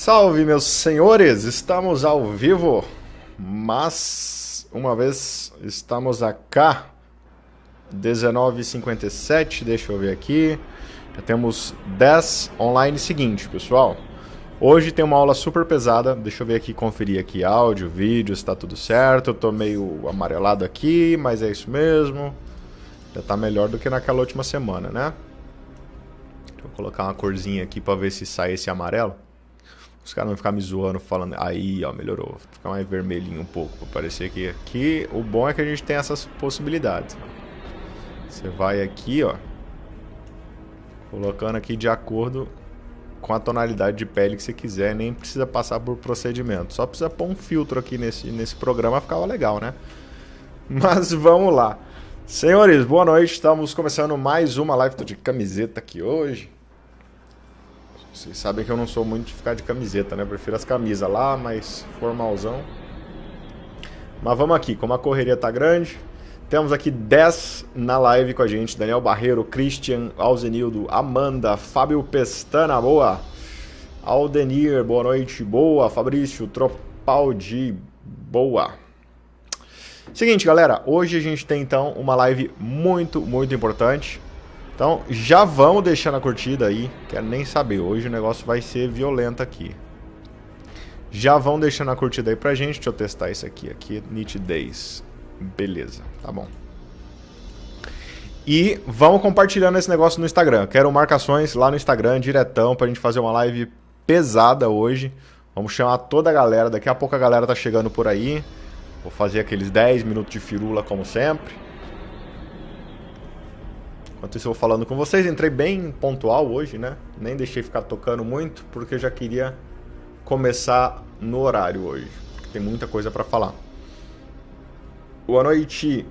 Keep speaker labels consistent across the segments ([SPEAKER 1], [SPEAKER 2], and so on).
[SPEAKER 1] Salve, meus senhores! Estamos ao vivo, mas uma vez estamos acá, 19h57, deixa eu ver aqui. Já temos 10 online seguinte, pessoal. Hoje tem uma aula super pesada, deixa eu ver aqui, conferir aqui áudio, vídeo, se tá tudo certo. Eu tô meio amarelado aqui, mas é isso mesmo. Já tá melhor do que naquela última semana, né? Deixa eu colocar uma corzinha aqui pra ver se sai esse amarelo. Os caras vão ficar me zoando, falando, aí, ó, melhorou. Fica mais vermelhinho um pouco, pra parecer que aqui... O bom é que a gente tem essas possibilidades. Você vai aqui, ó, colocando aqui de acordo com a tonalidade de pele que você quiser, nem precisa passar por procedimento. Só precisa pôr um filtro aqui nesse programa, ficava legal, né? Mas vamos lá. Senhores, boa noite. Estamos começando mais uma live. Tô de camiseta aqui hoje. Vocês sabem que eu não sou muito de ficar de camiseta, né? Eu prefiro as camisas lá, mais formalzão. Mas vamos aqui, como a correria tá grande, temos aqui 10 na live com a gente. Daniel Barreiro, Christian, Alzenildo, Amanda, Fábio Pestana, boa. Aldenir, boa noite, boa. Fabrício, Tropaldi, boa. Seguinte, galera, hoje a gente tem então uma live muito importante. Então, já vamos deixando a curtida aí, quero nem saber, hoje o negócio vai ser violento aqui. Já vão deixando a curtida aí pra gente, deixa eu testar isso aqui, nitidez, beleza, tá bom. E vamos compartilhando esse negócio no Instagram, quero marcações lá no Instagram, diretão, pra gente fazer uma live pesada hoje. Vamos chamar toda a galera, daqui a pouco a galera tá chegando por aí, vou fazer aqueles 10 minutos de firula como sempre. Enquanto isso eu vou falando com vocês, entrei bem pontual hoje, né? Nem deixei ficar tocando muito, porque eu já queria começar no horário hoje. Tem muita coisa para falar. Boa noite,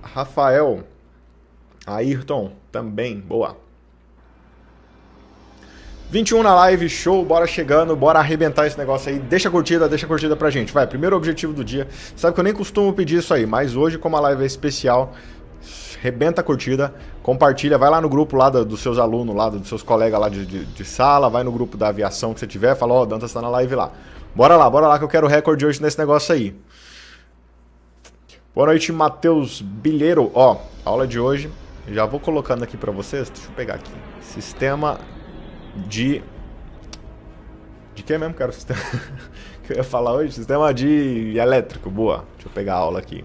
[SPEAKER 1] Rafael. Ayrton, também, boa. 21 na live, show, bora chegando, bora arrebentar esse negócio aí. Deixa a curtida pra gente. Vai, primeiro objetivo do dia. Sabe que eu nem costumo pedir isso aí, mas hoje, como a live é especial... Rebenta a curtida, compartilha, vai lá no grupo lá dos seus alunos, lá dos seus colegas lá de sala, vai no grupo da aviação que você tiver, fala, ó, o Dantas tá na live lá. Bora lá que eu quero o recorde hoje nesse negócio aí. Boa noite, Matheus Bilheiro. Ó, aula de hoje, já vou colocando aqui pra vocês, deixa eu pegar aqui. Sistema de que mesmo, cara? Sistema que eu ia falar hoje? Sistema de elétrico, boa. Deixa eu pegar a aula aqui.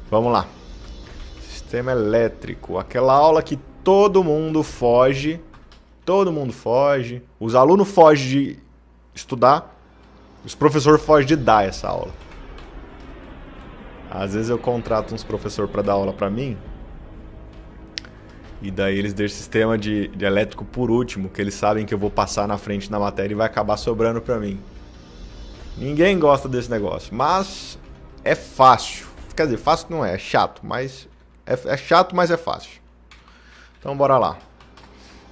[SPEAKER 1] Vamos lá. Sistema elétrico, aquela aula que todo mundo foge, os alunos fogem de estudar, os professores fogem de dar essa aula. Às vezes eu contrato uns professores para dar aula para mim, e daí eles deixam o sistema de elétrico por último, que eles sabem que eu vou passar na frente na matéria e vai acabar sobrando para mim. Ninguém gosta desse negócio, mas é fácil. Quer dizer, fácil não é chato, mas... É chato, mas é fácil. Então bora lá.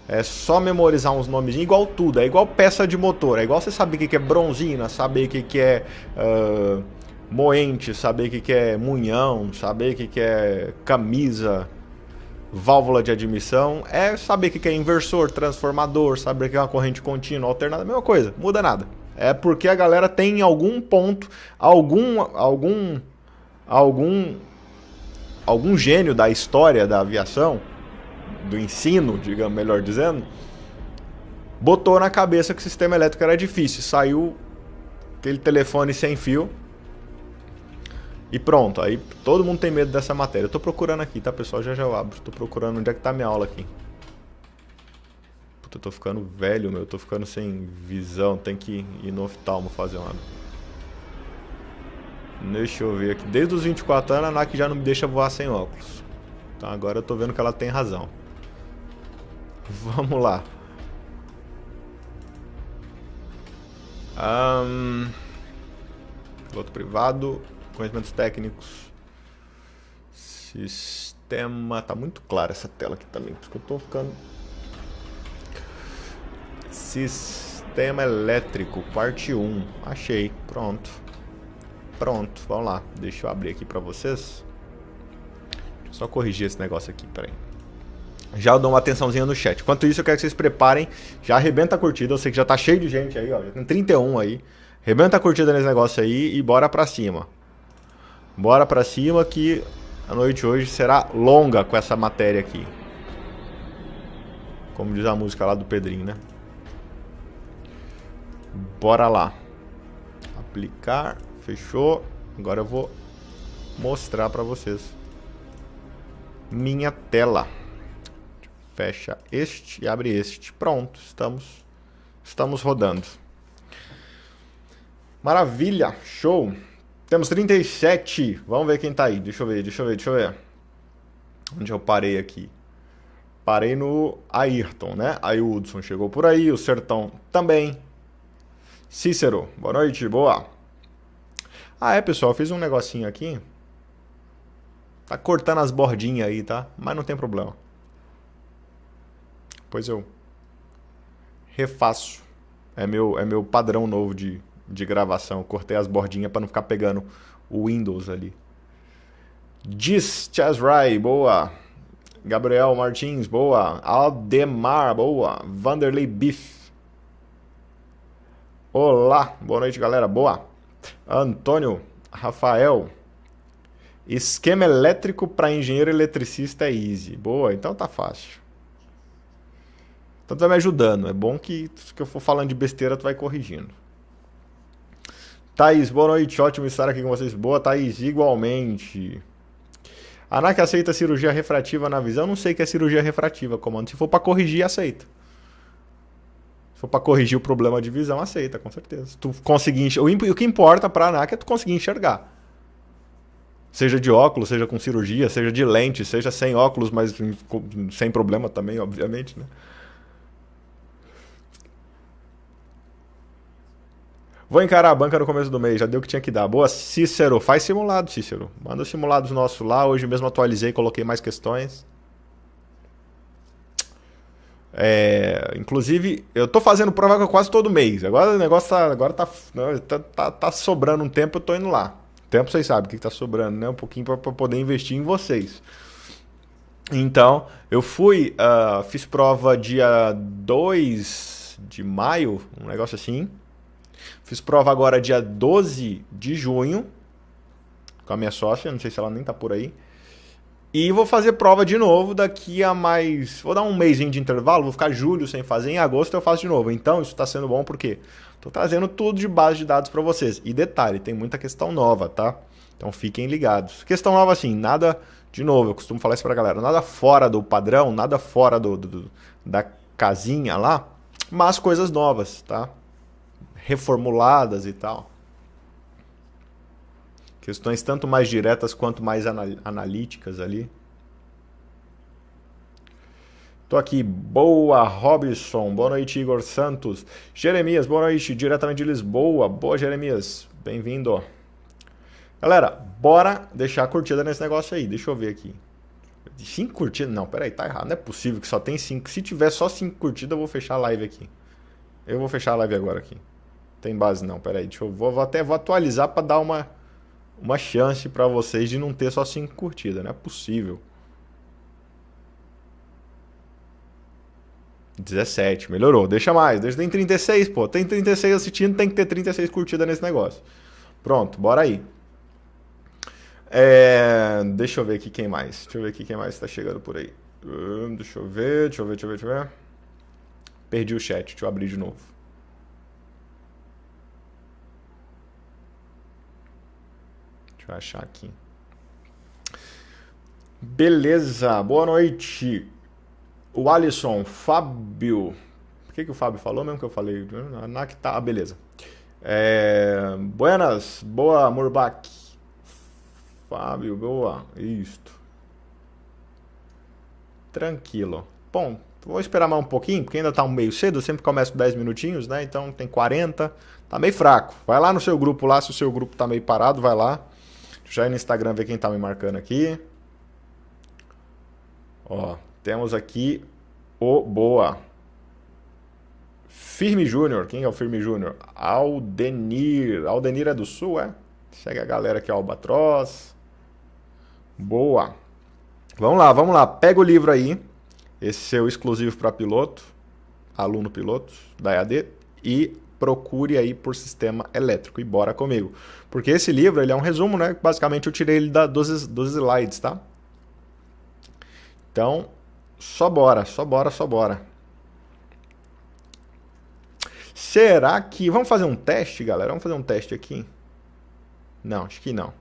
[SPEAKER 1] É só memorizar uns nomezinhos, igual tudo, é igual peça de motor. É igual você saber o que é bronzina, saber o que é moente, saber o que é munhão, saber o que é camisa, válvula de admissão. É saber o que é inversor, transformador, saber o que é uma corrente contínua, alternada, a mesma coisa, muda nada. É porque a galera tem em algum ponto, algum gênio da história da aviação, do ensino, digamos, melhor dizendo, botou na cabeça que o sistema elétrico era difícil. Saiu aquele telefone sem fio e pronto. Aí todo mundo tem medo dessa matéria. Eu tô procurando aqui, tá, pessoal? Já eu abro. Tô procurando onde é que tá minha aula aqui. Puta, eu tô ficando velho, meu. Eu tô ficando sem visão. Tem que ir no oftalmo fazer uma... Deixa eu ver aqui. Desde os 24 anos a ANAC já não me deixa voar sem óculos. Então agora eu tô vendo que ela tem razão. Vamos lá. Piloto privado. Conhecimentos técnicos. Sistema. Tá muito clara essa tela aqui também. Porque eu tô ficando... Sistema elétrico, parte 1. Achei. Pronto, vamos lá. Deixa eu abrir aqui pra vocês. Deixa eu só corrigir esse negócio aqui, peraí. Já eu dou uma atençãozinha no chat. Enquanto isso, eu quero que vocês preparem. Já arrebenta a curtida. Eu sei que já tá cheio de gente aí, ó. Já tem 31 aí. Arrebenta a curtida nesse negócio aí e bora pra cima. Bora pra cima que a noite hoje será longa com essa matéria aqui. Como diz a música lá do Pedrinho, né? Bora lá. Aplicar. Fechou. Agora eu vou mostrar pra vocês minha tela. Fecha este e abre este. Pronto, estamos rodando. Maravilha, show. Temos 37. Vamos ver quem tá aí. Deixa eu ver. Onde eu parei aqui? Parei no Ayrton, né? Aí o Hudson chegou por aí, o Sertão também. Cícero, boa noite, boa. Ah, pessoal, eu fiz um negocinho aqui. Tá cortando as bordinhas aí, tá? Mas não tem problema. Pois eu refaço. É meu padrão novo de gravação. Eu cortei as bordinhas para não ficar pegando o Windows ali. Diz Chazrai, boa. Gabriel Martins, boa. Aldemar, boa. Vanderlei Biff. Olá, boa noite, galera, boa. Antônio, Rafael. Esquema elétrico para engenheiro eletricista é easy. Boa, então tá fácil. Então tu vai me ajudando. É bom que eu for falando de besteira, tu vai corrigindo. Thaís, boa noite. Ótimo estar aqui com vocês. Boa, Thaís. Igualmente. ANAC aceita cirurgia refrativa na visão? Não sei o que é cirurgia refrativa, comando. Se for para corrigir, aceita. Se for para corrigir o problema de visão, aceita, com certeza. Tu conseguir enxergar. O que importa para a ANAC é tu conseguir enxergar. Seja de óculos, seja com cirurgia, seja de lente, seja sem óculos, mas sem problema também, obviamente, né? Vou encarar a banca no começo do mês, já deu o que tinha que dar. Boa, Cícero. Faz simulado, Cícero. Manda os simulados nossos lá. Hoje mesmo atualizei, coloquei mais questões. Inclusive, eu tô fazendo prova quase todo mês. Agora o negócio tá sobrando um tempo, eu tô indo lá. Tempo vocês sabem o que tá sobrando, né? Um pouquinho para poder investir em vocês. Então, eu fiz prova dia 2 de maio, um negócio assim. Fiz prova agora dia 12 de junho, com a minha sócia, não sei se ela nem tá por aí. E vou fazer prova de novo daqui a mais... Vou dar um mêsinho de intervalo, vou ficar julho sem fazer, em agosto eu faço de novo. Então isso tá sendo bom porque tô trazendo tudo de base de dados para vocês. E detalhe, tem muita questão nova, tá? Então fiquem ligados. Questão nova assim, nada... De novo, eu costumo falar isso pra galera, nada fora do padrão, nada fora da casinha lá, mas coisas novas, tá? Reformuladas e tal. Questões tanto mais diretas quanto mais analíticas ali. Tô aqui. Boa, Robson. Boa noite, Igor Santos. Jeremias, boa noite. Diretamente de Lisboa. Boa, Jeremias. Bem-vindo. Galera, bora deixar a curtida nesse negócio aí. Deixa eu ver aqui. 5 curtidas? Não, peraí, tá errado. Não é possível que só tem 5. Se tiver só 5 curtidas, eu vou fechar a live aqui. Eu vou fechar a live agora aqui. Tem base não, peraí. Vou atualizar para dar uma chance para vocês de não ter só 5 curtidas. Não é possível. 17, melhorou. Deixa mais. Tem 36, pô. Tem 36 assistindo, tem que ter 36 curtidas nesse negócio. Pronto, bora aí. Deixa eu ver aqui quem mais. Deixa eu ver aqui quem mais tá chegando por aí. Deixa eu ver. Perdi o chat, deixa eu abrir de novo. Deixa eu achar aqui. Beleza, boa noite. O Alisson, Fábio. O que o Fábio falou mesmo que eu falei? ANAC tá. Beleza. Buenas, boa, Murbach. Fábio, boa. Isto. Tranquilo. Bom, vou esperar mais um pouquinho, porque ainda tá meio cedo. Eu sempre começo com 10 minutinhos, né? Então tem 40. Tá meio fraco. Vai lá no seu grupo lá, se o seu grupo tá meio parado, vai lá. Deixa eu ir no Instagram ver quem tá me marcando aqui. Ó, temos aqui o Boa. Firme Júnior. Quem é o Firme Júnior? Aldenir. Aldenir é do Sul, é? Segue a galera aqui, Albatroz. Boa. Vamos lá. Pega o livro aí. esse seu exclusivo para piloto, aluno piloto da EAD, e procure aí por sistema elétrico e bora comigo. Porque esse livro, ele é um resumo, né? Basicamente eu tirei ele dos slides, tá? Então, só bora, só bora, só bora. Será que... Vamos fazer um teste, galera? Vamos fazer um teste aqui? Não, acho que não.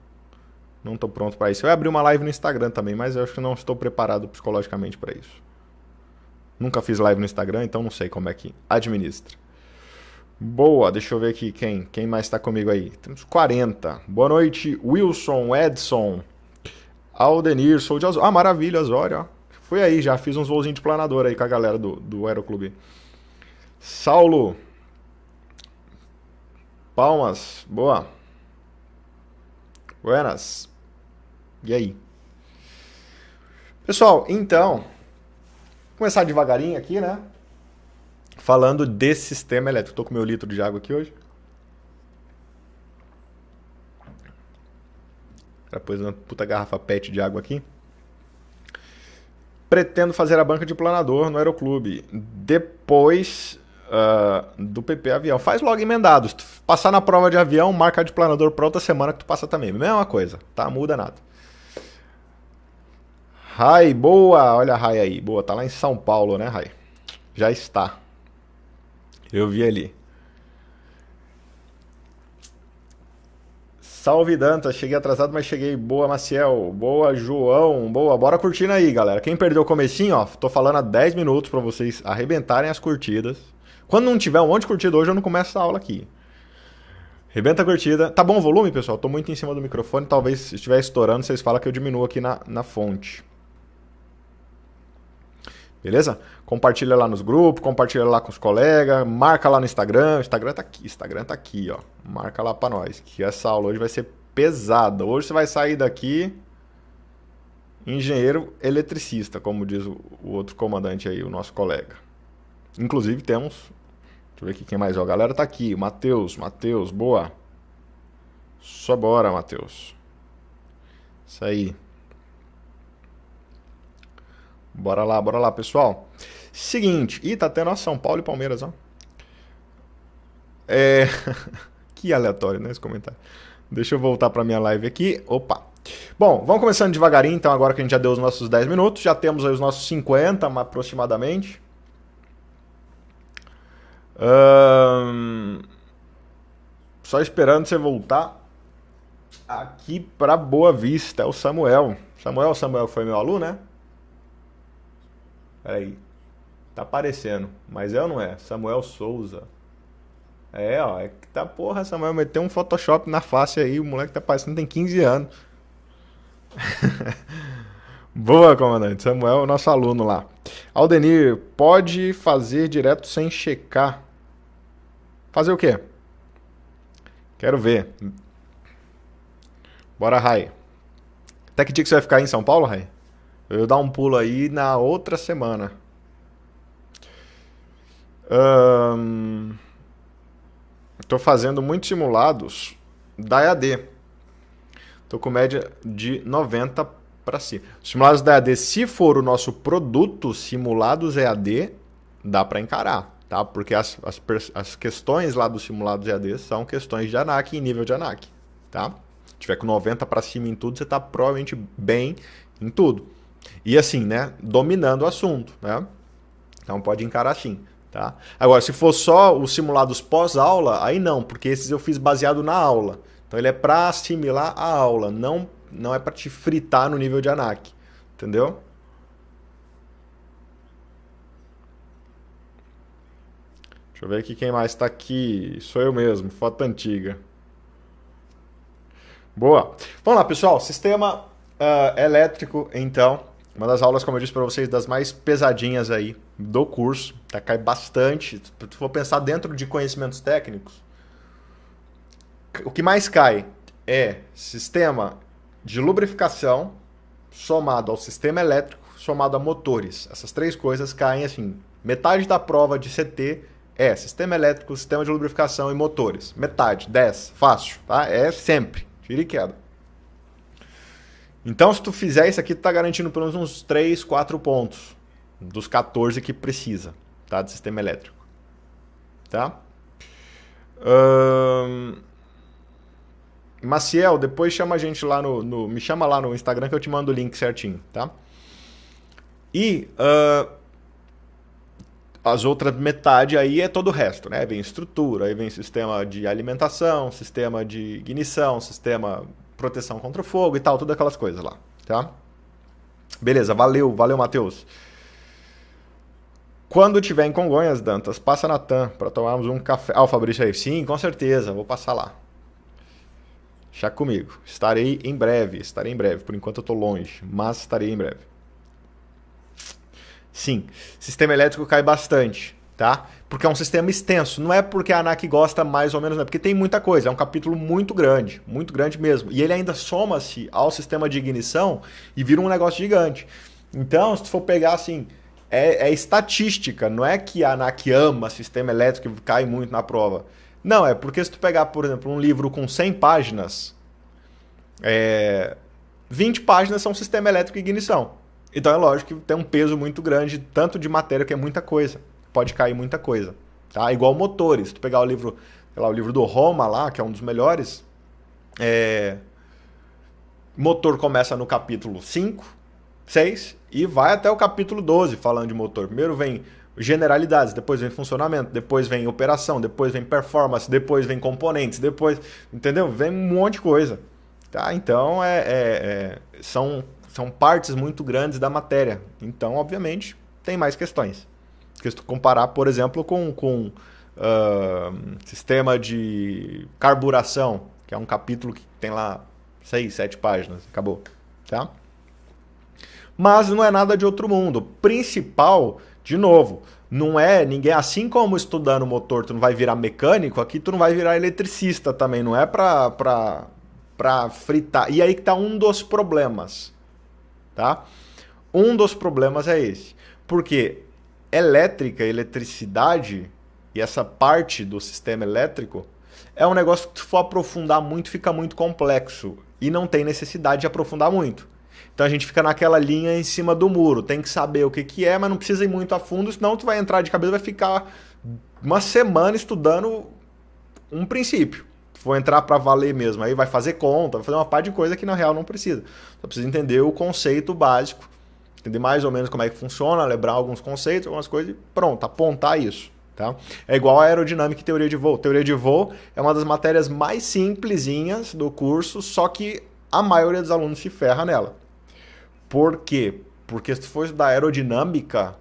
[SPEAKER 1] Não estou pronto para isso. Eu ia abrir uma live no Instagram também, mas eu acho que não estou preparado psicologicamente para isso. Nunca fiz live no Instagram, então não sei como é que administra. Boa, deixa eu ver aqui quem mais está comigo aí. Temos 40. Boa noite, Wilson, Edson, Aldenir, sou de Osório. Ah, maravilha, Osório, ó. Fui aí, já fiz uns voozinhos de planador aí com a galera do Aeroclube. Saulo, Palmas, boa. Buenas. E aí? Pessoal, então, vou começar devagarinho aqui, né? Falando desse sistema elétrico. Tô com meu litro de água aqui hoje. Já pôs uma puta garrafa PET de água aqui. Pretendo fazer a banca de planador no Aeroclube. Depois do PP Avião. Faz logo emendado. Se tu passar na prova de avião, marca de planador para outra semana que tu passa também. Mesma coisa, tá? Muda nada. Rai, boa. Olha a Rai aí. Boa, tá lá em São Paulo, né, Rai? Já está. Eu vi ali. Salve Dantas, cheguei atrasado, mas cheguei. Boa, Maciel. Boa, João. Boa, bora curtindo aí, galera. Quem perdeu o comecinho, ó, tô falando há 10 minutos pra vocês arrebentarem as curtidas. Quando não tiver um monte de curtida hoje, eu não começo a aula aqui. Arrebenta a curtida. Tá bom o volume, pessoal? Tô muito em cima do microfone, talvez se estiver estourando, vocês falam que eu diminuo aqui na fonte. Beleza? Compartilha lá nos grupos, compartilha lá com os colegas, marca lá no Instagram. O Instagram tá aqui, ó. Marca lá pra nós, que essa aula hoje vai ser pesada. Hoje você vai sair daqui engenheiro eletricista, como diz o outro comandante aí, o nosso colega. Inclusive temos... Deixa eu ver aqui quem mais, ó. A galera tá aqui. Matheus, boa. Só bora, Matheus. Isso aí. Bora lá, pessoal. Seguinte. Ih, tá tendo a São Paulo e Palmeiras, ó. Que aleatório, né, esse comentário. Deixa eu voltar pra minha live aqui. Opa. Bom, vamos começando devagarinho, então, agora que a gente já deu os nossos 10 minutos. Já temos aí os nossos 50, aproximadamente. Só esperando você voltar aqui pra Boa Vista. É o Samuel. Samuel foi meu aluno, né? Peraí. Tá aparecendo. Mas é ou não é? Samuel Souza. É, ó. É que tá, porra, Samuel meteu um Photoshop na face aí. O moleque tá parecendo que tem 15 anos. Boa, comandante. Samuel é o nosso aluno lá. Aldenir, pode fazer direto sem checar. Fazer o quê? Quero ver. Bora, Rai. Até que dia que você vai ficar aí em São Paulo, Rai? Eu vou dar um pulo aí na outra semana. Tô fazendo muitos simulados da EAD. Tô com média de 90 para cima. Simulados da EAD, se for o nosso produto simulados EAD, dá para encarar, tá? Porque as questões lá dos simulados EAD são questões de ANAC em nível de ANAC, tá? Se tiver com 90 para cima em tudo, você tá provavelmente bem em tudo. E assim, né? Dominando o assunto, né? Então pode encarar assim, tá? Agora, se for só os simulados pós-aula, aí não, porque esses eu fiz baseado na aula. Então ele é para assimilar a aula, não é para te fritar no nível de ANAC, entendeu? Deixa eu ver aqui quem mais está aqui. Sou eu mesmo, foto antiga. Boa. Vamos lá, pessoal. Sistema elétrico, então. Uma das aulas, como eu disse para vocês, das mais pesadinhas aí do curso. Tá, cai bastante. Se for pensar dentro de conhecimentos técnicos, o que mais cai é sistema de lubrificação somado ao sistema elétrico, somado a motores. Essas três coisas caem assim. Metade da prova de CT é sistema elétrico, sistema de lubrificação e motores. Metade, 10, fácil, tá? É sempre, tira e queda. Então, se tu fizer isso aqui, tu tá garantindo pelo menos uns 3, 4 pontos. dos 14 que precisa, tá? De sistema elétrico, tá? Maciel, depois chama a gente lá me chama lá no Instagram que eu te mando o link certinho, tá? E as outras metade aí é todo o resto, né? Vem estrutura, aí vem sistema de alimentação, sistema de ignição, sistema proteção contra o fogo e tal, todas aquelas coisas lá, tá? Beleza, valeu, Matheus. Quando tiver em Congonhas, Dantas, passa na TAM para tomarmos um café. Ah, o Fabrício aí, sim, com certeza, vou passar lá. Deixa comigo. Estarei em breve. Por enquanto eu tô longe, mas estarei em breve. Sim, sistema elétrico cai bastante, tá? Porque é um sistema extenso. Não é porque a ANAC gosta mais ou menos, não. Porque tem muita coisa. É um capítulo muito grande mesmo. E ele ainda soma-se ao sistema de ignição e vira um negócio gigante. Então, se tu for pegar assim, é estatística. Não é que a ANAC ama sistema elétrico e cai muito na prova. Não, é porque se tu pegar, por exemplo, um livro com 100 páginas, 20 páginas são sistema elétrico e ignição. Então é lógico que tem um peso muito grande, tanto de matéria, que é muita coisa. Pode cair muita coisa. Tá? Igual motores. Se tu pegar o livro, sei lá, o livro do Roma lá, que é um dos melhores, motor começa no capítulo 5, 6 e vai até o capítulo 12 falando de motor. Primeiro vem generalidades, depois vem funcionamento, depois vem operação, depois vem performance, depois vem componentes, depois, entendeu? Vem um monte de coisa. Tá? Então são partes muito grandes da matéria. Então, obviamente, tem mais questões. Porque se tu comparar, por exemplo, com sistema de carburação, que é um capítulo que tem lá 6, 7 páginas. Acabou. Tá? Mas não é nada de outro mundo. O principal, de novo, não é ninguém... Assim como estudando motor tu não vai virar mecânico, aqui tu não vai virar eletricista também. Não é pra fritar. E aí que tá um dos problemas. Tá? Um dos problemas é esse. Porque eletricidade e essa parte do sistema elétrico é um negócio que se for aprofundar muito, fica muito complexo. E não tem necessidade de aprofundar muito. Então a gente fica naquela linha em cima do muro. Tem que saber o que é, mas não precisa ir muito a fundo, senão tu vai entrar de cabeça e vai ficar uma semana estudando um princípio. For entrar para valer mesmo, aí vai fazer conta, vai fazer uma par de coisa que na real não precisa. Só precisa entender o conceito básico, entender mais ou menos como é que funciona, lembrar alguns conceitos, algumas coisas e pronto, apontar isso. Tá? É igual a aerodinâmica e teoria de voo. Teoria de voo é uma das matérias mais simplesinhas do curso, só que a maioria dos alunos se ferra nela. Por quê? Porque se tu for estudar aerodinâmica,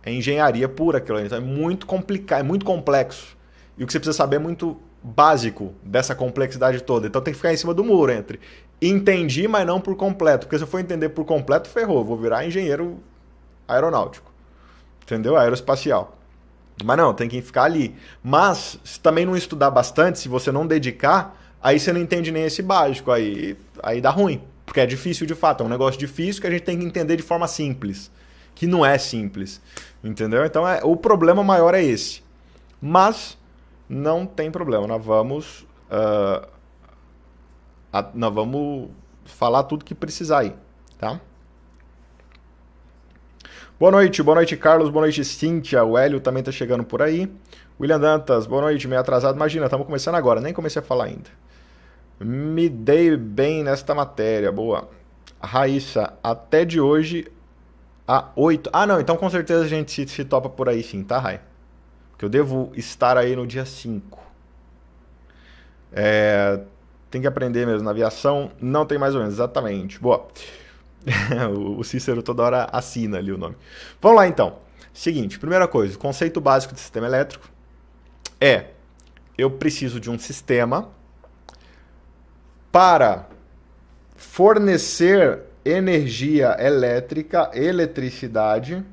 [SPEAKER 1] é engenharia pura aquilo. Então é muito complicado, é muito complexo. E o que você precisa saber é muito básico dessa complexidade toda. Então tem que ficar em cima do muro entre entendi, mas não por completo. Porque se eu for entender por completo, ferrou. Vou virar engenheiro aeronáutico. Entendeu? Aeroespacial. Mas não, tem que ficar ali. Mas se também não estudar bastante, se você não dedicar, aí você não entende nem esse básico. Aí dá ruim. Porque é difícil de fato. É um negócio difícil que a gente tem que entender de forma simples. Que não é simples. Entendeu? Então o problema maior é esse. Mas não tem problema. Nós vamos falar tudo que precisar aí. Tá? Boa noite, Carlos. Boa noite, Cíntia. O Hélio também tá chegando por aí. William Dantas, boa noite, meio atrasado. Imagina, estamos começando agora, nem comecei a falar ainda. Me dei bem nesta matéria, boa. Raíssa, até de hoje, a 8. Ah, não, então com certeza a gente se topa por aí sim, tá, Rai? Porque eu devo estar aí no dia 5. Tem que aprender mesmo, na aviação não tem mais ou menos, exatamente. Boa. O Cícero toda hora assina ali o nome. Vamos lá então. Seguinte, primeira coisa, o conceito básico de sistema elétrico é: eu preciso de um sistema para fornecer energia elétrica, eletricidade,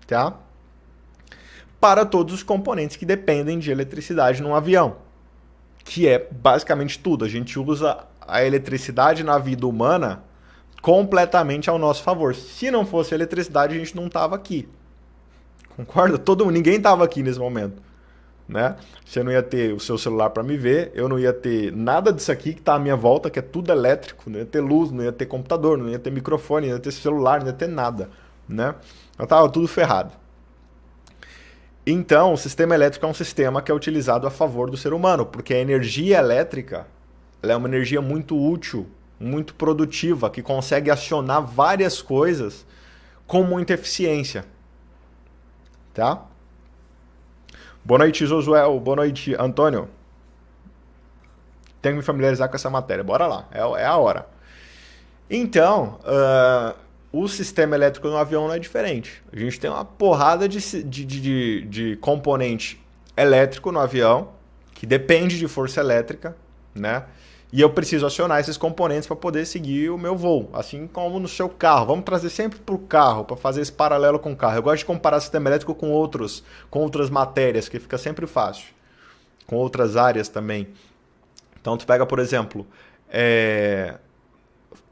[SPEAKER 1] tá? Para todos os componentes que dependem de eletricidade num avião, que é basicamente tudo. A gente usa a eletricidade na vida humana completamente ao nosso favor. Se não fosse eletricidade, a gente não tava aqui. Concorda? Ninguém tava aqui nesse momento, né? Você não ia ter o seu celular para me ver, eu não ia ter nada disso aqui que tá à minha volta, que é tudo elétrico, não ia ter luz, não ia ter computador, não ia ter microfone, não ia ter celular, não ia ter nada. né? Então tava tudo ferrado. Então, o sistema elétrico é um sistema que é utilizado a favor do ser humano, porque a energia elétrica ela é uma energia muito útil, muito produtiva, que consegue acionar várias coisas com muita eficiência, tá? Boa noite, Josué. Boa noite, Antônio. Tenho que me familiarizar com essa matéria. Bora lá, é a hora. Então, o sistema elétrico no avião não é diferente. A gente tem uma porrada de componente elétrico no avião, que depende de força elétrica, né? E eu preciso acionar esses componentes para poder seguir o meu voo, assim como no seu carro. Vamos trazer sempre para o carro, para fazer esse paralelo com o carro. Eu gosto de comparar o sistema elétrico com outras matérias, que fica sempre fácil. Com outras áreas também. Então, tu pega, por exemplo,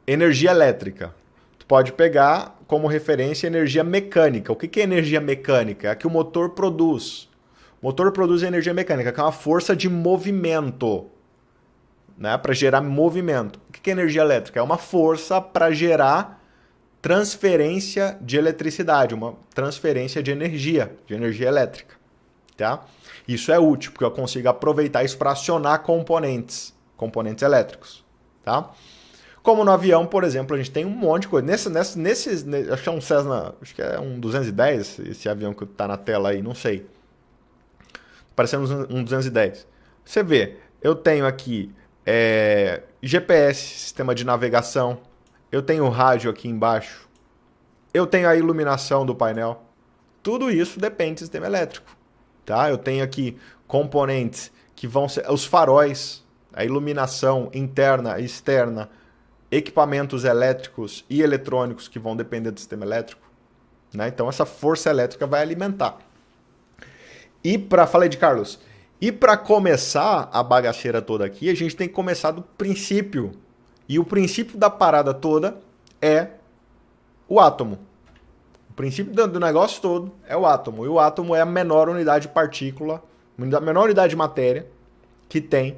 [SPEAKER 1] energia elétrica. Tu pode pegar como referência energia mecânica. O que é energia mecânica? É a que o motor produz. O motor produz energia mecânica, que é uma força de movimento, né, para gerar movimento. O que é energia elétrica? É uma força para gerar transferência de eletricidade, uma transferência de energia elétrica. Tá? Isso é útil, porque eu consigo aproveitar isso para acionar componentes elétricos. Tá? Como no avião, por exemplo, a gente tem um monte de coisa. Acho que é um Cessna, acho que é um 210, esse avião que está na tela aí, não sei. Parecendo um 210. Você vê, eu tenho aqui GPS, sistema de navegação. Eu tenho rádio aqui embaixo. Eu tenho a iluminação do painel. Tudo isso depende do sistema elétrico. Tá? Eu tenho aqui componentes que vão ser os faróis, a iluminação interna e externa, equipamentos elétricos e eletrônicos que vão depender do sistema elétrico. Né? Então essa força elétrica vai alimentar. Falei de Carlos. E para começar a bagaceira toda aqui, a gente tem que começar do princípio. E o princípio da parada toda é o átomo. O princípio do negócio todo é o átomo. E o átomo é a menor unidade de partícula, a menor unidade de matéria que tem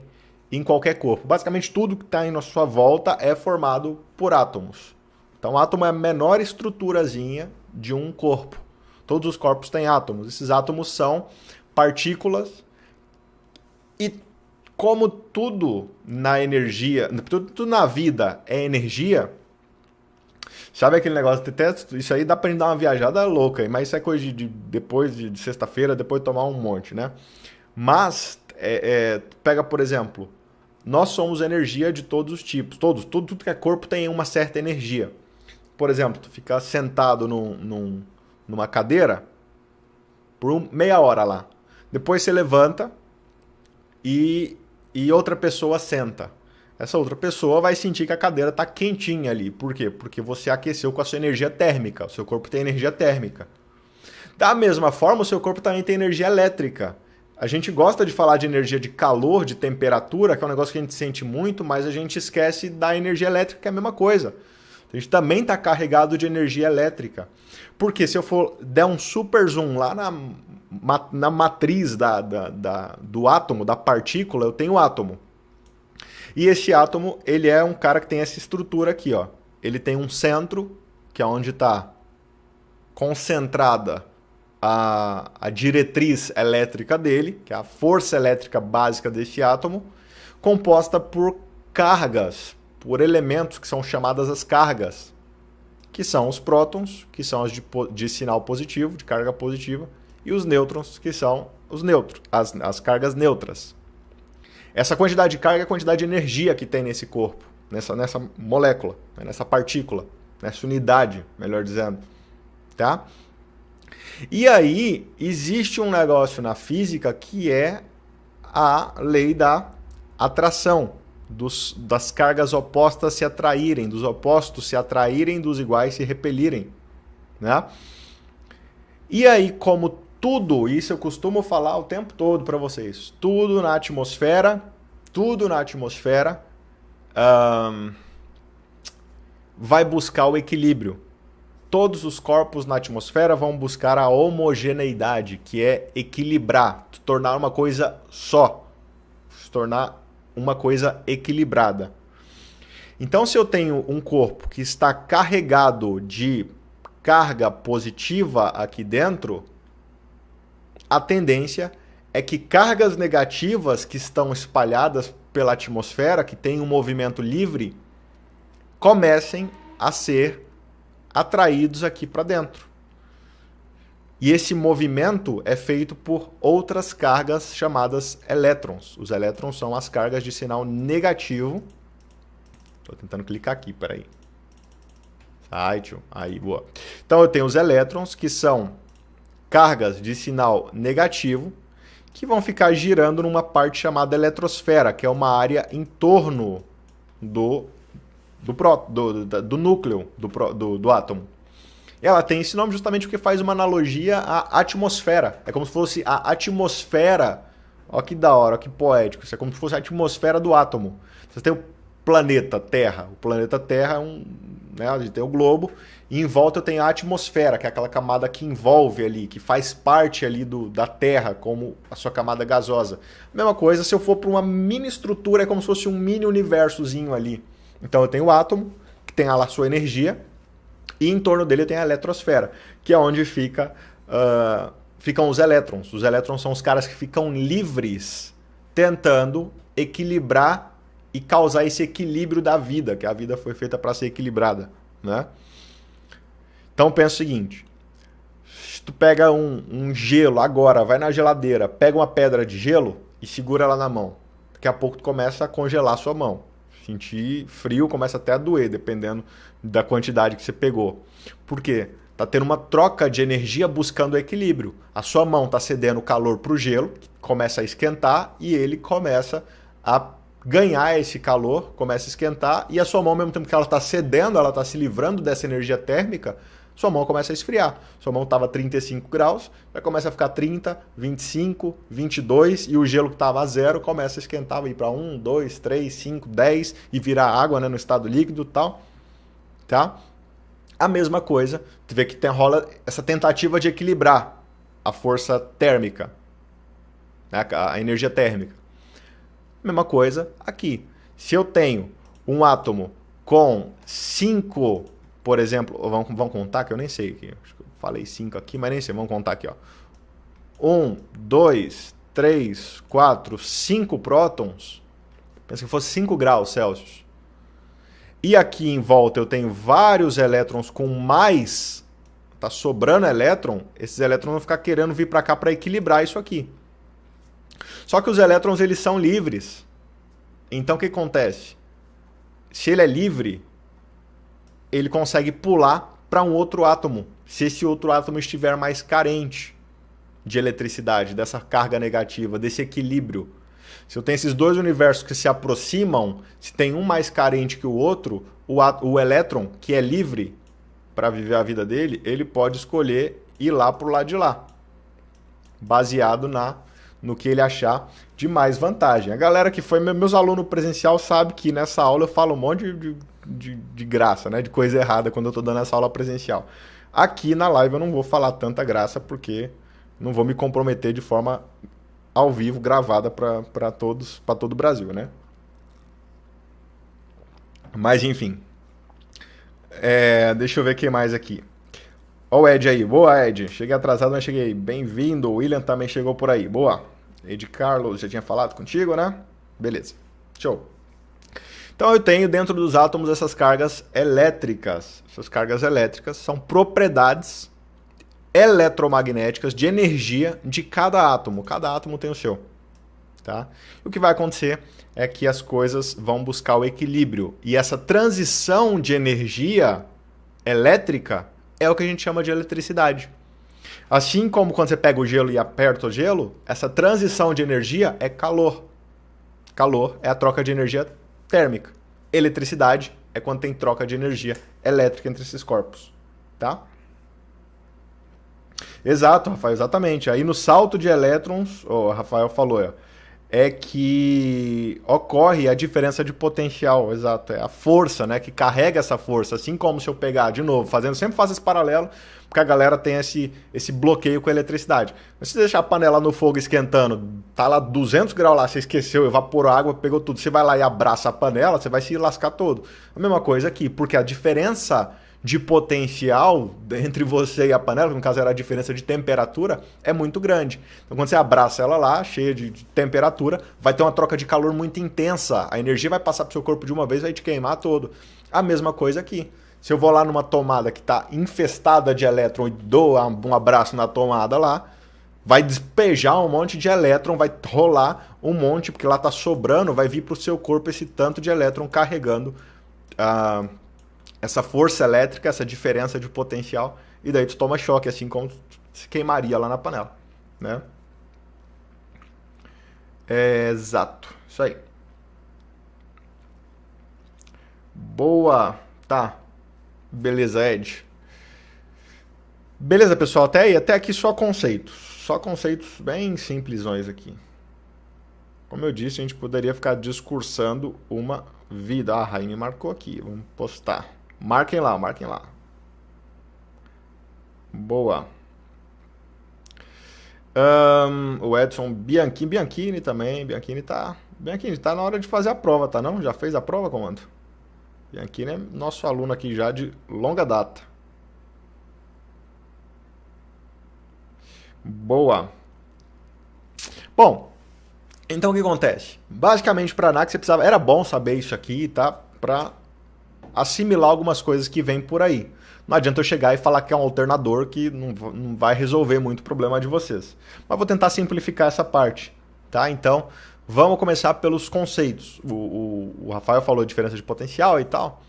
[SPEAKER 1] em qualquer corpo. Basicamente tudo que está em sua volta é formado por átomos. Então o átomo é a menor estruturazinha de um corpo. Todos os corpos têm átomos. Esses átomos são partículas. E como tudo na energia, tudo na vida é energia, sabe aquele negócio de teto? Isso aí dá pra gente dar uma viajada louca, mas isso é coisa depois de sexta-feira, depois de tomar um monte, né? Mas, pega por exemplo, nós somos energia de todos os tipos, tudo que é corpo tem uma certa energia. Por exemplo, tu ficar sentado numa cadeira por meia hora lá, depois você levanta e outra pessoa senta. Essa outra pessoa vai sentir que a cadeira está quentinha ali. Por quê? Porque você aqueceu com a sua energia térmica. O seu corpo tem energia térmica. Da mesma forma, o seu corpo também tem energia elétrica. A gente gosta de falar de energia de calor, de temperatura, que é um negócio que a gente sente muito, mas a gente esquece da energia elétrica, que é a mesma coisa. A gente também está carregado de energia elétrica. Porque se eu for der um super zoom lá na matriz do átomo, da partícula, eu tenho o átomo. E esse átomo, ele é um cara que tem essa estrutura aqui, ó. Ele tem um centro, que é onde está concentrada a diretriz elétrica dele, que é a força elétrica básica desse átomo, composta por cargas, por elementos que são chamadas as cargas, que são os prótons, que são as de sinal positivo, de carga positiva, e os nêutrons, que são os neutros, as cargas neutras. Essa quantidade de carga é a quantidade de energia que tem nesse corpo, nessa molécula, nessa partícula, nessa unidade, melhor dizendo. Tá? E aí, existe um negócio na física que é a lei da atração, das cargas opostas se atraírem, dos opostos se atraírem, dos iguais se repelirem. Né? E aí, como tudo, isso eu costumo falar o tempo todo para vocês, tudo na atmosfera vai buscar o equilíbrio. Todos os corpos na atmosfera vão buscar a homogeneidade, que é equilibrar, tornar uma coisa só, se tornar uma coisa equilibrada. Então, se eu tenho um corpo que está carregado de carga positiva aqui dentro, a tendência é que cargas negativas que estão espalhadas pela atmosfera, que tem um movimento livre, comecem a ser atraídos aqui para dentro. E esse movimento é feito por outras cargas chamadas elétrons. Os elétrons são as cargas de sinal negativo. Estou tentando clicar aqui, peraí. Aí, boa. Então eu tenho os elétrons, que são cargas de sinal negativo, que vão ficar girando numa parte chamada eletrosfera, que é uma área em torno do núcleo do átomo. Ela tem esse nome justamente porque faz uma analogia à atmosfera. É como se fosse a atmosfera. Olha que da hora, que poético. Isso é como se fosse a atmosfera do átomo. Você tem o planeta Terra. O planeta Terra é né, a gente tem o globo. E em volta eu tenho a atmosfera, que é aquela camada que envolve ali, que faz parte ali da Terra, como a sua camada gasosa. Mesma coisa, se eu for para uma mini estrutura, é como se fosse um mini universozinho ali. Então eu tenho o átomo, que tem lá a sua energia. E em torno dele tem a eletrosfera, que é onde ficam os elétrons. Os elétrons são os caras que ficam livres, tentando equilibrar e causar esse equilíbrio da vida, que a vida foi feita para ser equilibrada, né? Então pensa o seguinte, se tu pega um gelo agora, vai na geladeira, pega uma pedra de gelo e segura ela na mão. Daqui a pouco tu começa a congelar a sua mão. Sentir frio, começa até a doer, dependendo da quantidade que você pegou. Por quê? Tá tendo uma troca de energia buscando o equilíbrio. A sua mão está cedendo calor para o gelo, começa a esquentar e ele começa a ganhar esse calor, começa a esquentar e a sua mão, ao mesmo tempo que ela está cedendo, ela está se livrando dessa energia térmica, sua mão começa a esfriar. Sua mão estava 35 graus, já começa a ficar 30, 25, 22 e o gelo que estava a zero começa a esquentar, vai ir para 1, 2, 3, 5, 10 e virar água, né, no estado líquido e tal. Tá? A mesma coisa, tu vê que rola essa tentativa de equilibrar a força térmica, né, a energia térmica. Mesma coisa aqui. Se eu tenho um átomo com 5, por exemplo, vamos contar que eu nem sei aqui. Acho que eu falei 5 aqui, mas nem sei. Vamos contar aqui, ó. 1, 2, 3, 4, 5 prótons. Pensa que fosse 5 graus Celsius. E aqui em volta eu tenho vários elétrons com mais. Tá sobrando elétron. Esses elétrons vão ficar querendo vir para cá para equilibrar isso aqui. Só que os elétrons eles são livres. Então o que acontece? Se ele é livre, ele consegue pular para um outro átomo, se esse outro átomo estiver mais carente de eletricidade, dessa carga negativa, desse equilíbrio. Se eu tenho esses dois universos que se aproximam, se tem um mais carente que o outro, o elétron, que é livre para viver a vida dele, ele pode escolher ir lá para o lado de lá, baseado no que ele achar de mais vantagem. A galera que foi meus alunos presencial sabe que nessa aula eu falo um monte de graça, né? De coisa errada quando eu estou dando essa aula presencial. Aqui na live eu não vou falar tanta graça porque não vou me comprometer de forma ao vivo, gravada para todo o Brasil, né? Mas enfim. Deixa eu ver o que mais aqui. Ó o Ed aí. Boa, Ed. Cheguei atrasado, mas cheguei. Bem-vindo. O William também chegou por aí. Boa. Ed Carlos, já tinha falado contigo, né? Beleza. Show. Então eu tenho dentro dos átomos essas cargas elétricas. Essas cargas elétricas são propriedades eletromagnéticas de energia de cada átomo. Cada átomo tem o seu. Tá? E o que vai acontecer é que as coisas vão buscar o equilíbrio. E essa transição de energia elétrica é o que a gente chama de eletricidade. Assim como quando você pega o gelo e aperta o gelo, essa transição de energia é calor. Calor é a troca de energia térmica. Eletricidade é quando tem troca de energia elétrica entre esses corpos. Tá? Exato, Rafael, exatamente. Aí no salto de elétrons, o Rafael falou, é que ocorre a diferença de potencial, exato, é a força, né, que carrega essa força, assim como se eu pegar, de novo, sempre faço esse paralelo, porque a galera tem esse bloqueio com a eletricidade. Mas se deixar a panela no fogo esquentando, tá lá 200 graus lá, você esqueceu, evaporou a água, pegou tudo, você vai lá e abraça a panela, você vai se lascar todo. A mesma coisa aqui, porque a diferença de potencial entre você e a panela, que no caso era a diferença de temperatura, é muito grande. Então quando você abraça ela lá, cheia de temperatura, vai ter uma troca de calor muito intensa. A energia vai passar para o seu corpo de uma vez e vai te queimar todo. A mesma coisa aqui. Se eu vou lá numa tomada que está infestada de elétron e dou um abraço na tomada lá, vai despejar um monte de elétron, vai rolar um monte, porque lá está sobrando, vai vir para o seu corpo esse tanto de elétron carregando essa força elétrica, essa diferença de potencial, e daí tu toma choque, assim como se queimaria lá na panela, né? Exato, isso aí. Boa, tá. Beleza, Ed. Beleza, pessoal, até aqui só conceitos bem simplesões aqui. Como eu disse, a gente poderia ficar discursando uma vida. A Raine marcou aqui, vamos postar. Marquem lá, marquem lá. Boa. O Edson Bianchini também. Bianchini tá na hora de fazer a prova, tá não? Já fez a prova, comando? Bianchini é nosso aluno aqui já de longa data. Boa. Bom, então o que acontece? Basicamente para ANAC você precisava, era bom saber isso aqui, tá? Para assimilar algumas coisas que vêm por aí. Não adianta eu chegar e falar que é um alternador que não vai resolver muito o problema de vocês. Mas vou tentar simplificar essa parte, tá? Então, vamos começar pelos conceitos. O Rafael falou de diferença de potencial e tal.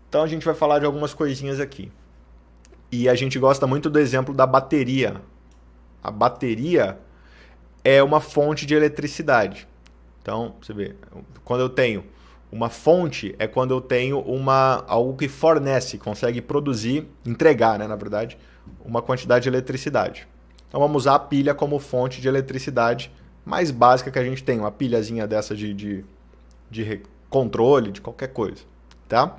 [SPEAKER 1] Então a gente vai falar de algumas coisinhas aqui. E a gente gosta muito do exemplo da bateria. A bateria é uma fonte de eletricidade. Então, você vê, quando eu tenho uma fonte, é quando eu tenho algo que fornece, consegue produzir, entregar, né, na verdade, uma quantidade de eletricidade. Então vamos usar a pilha como fonte de eletricidade mais básica que a gente tem, uma pilhazinha dessa de controle, de qualquer coisa, tá?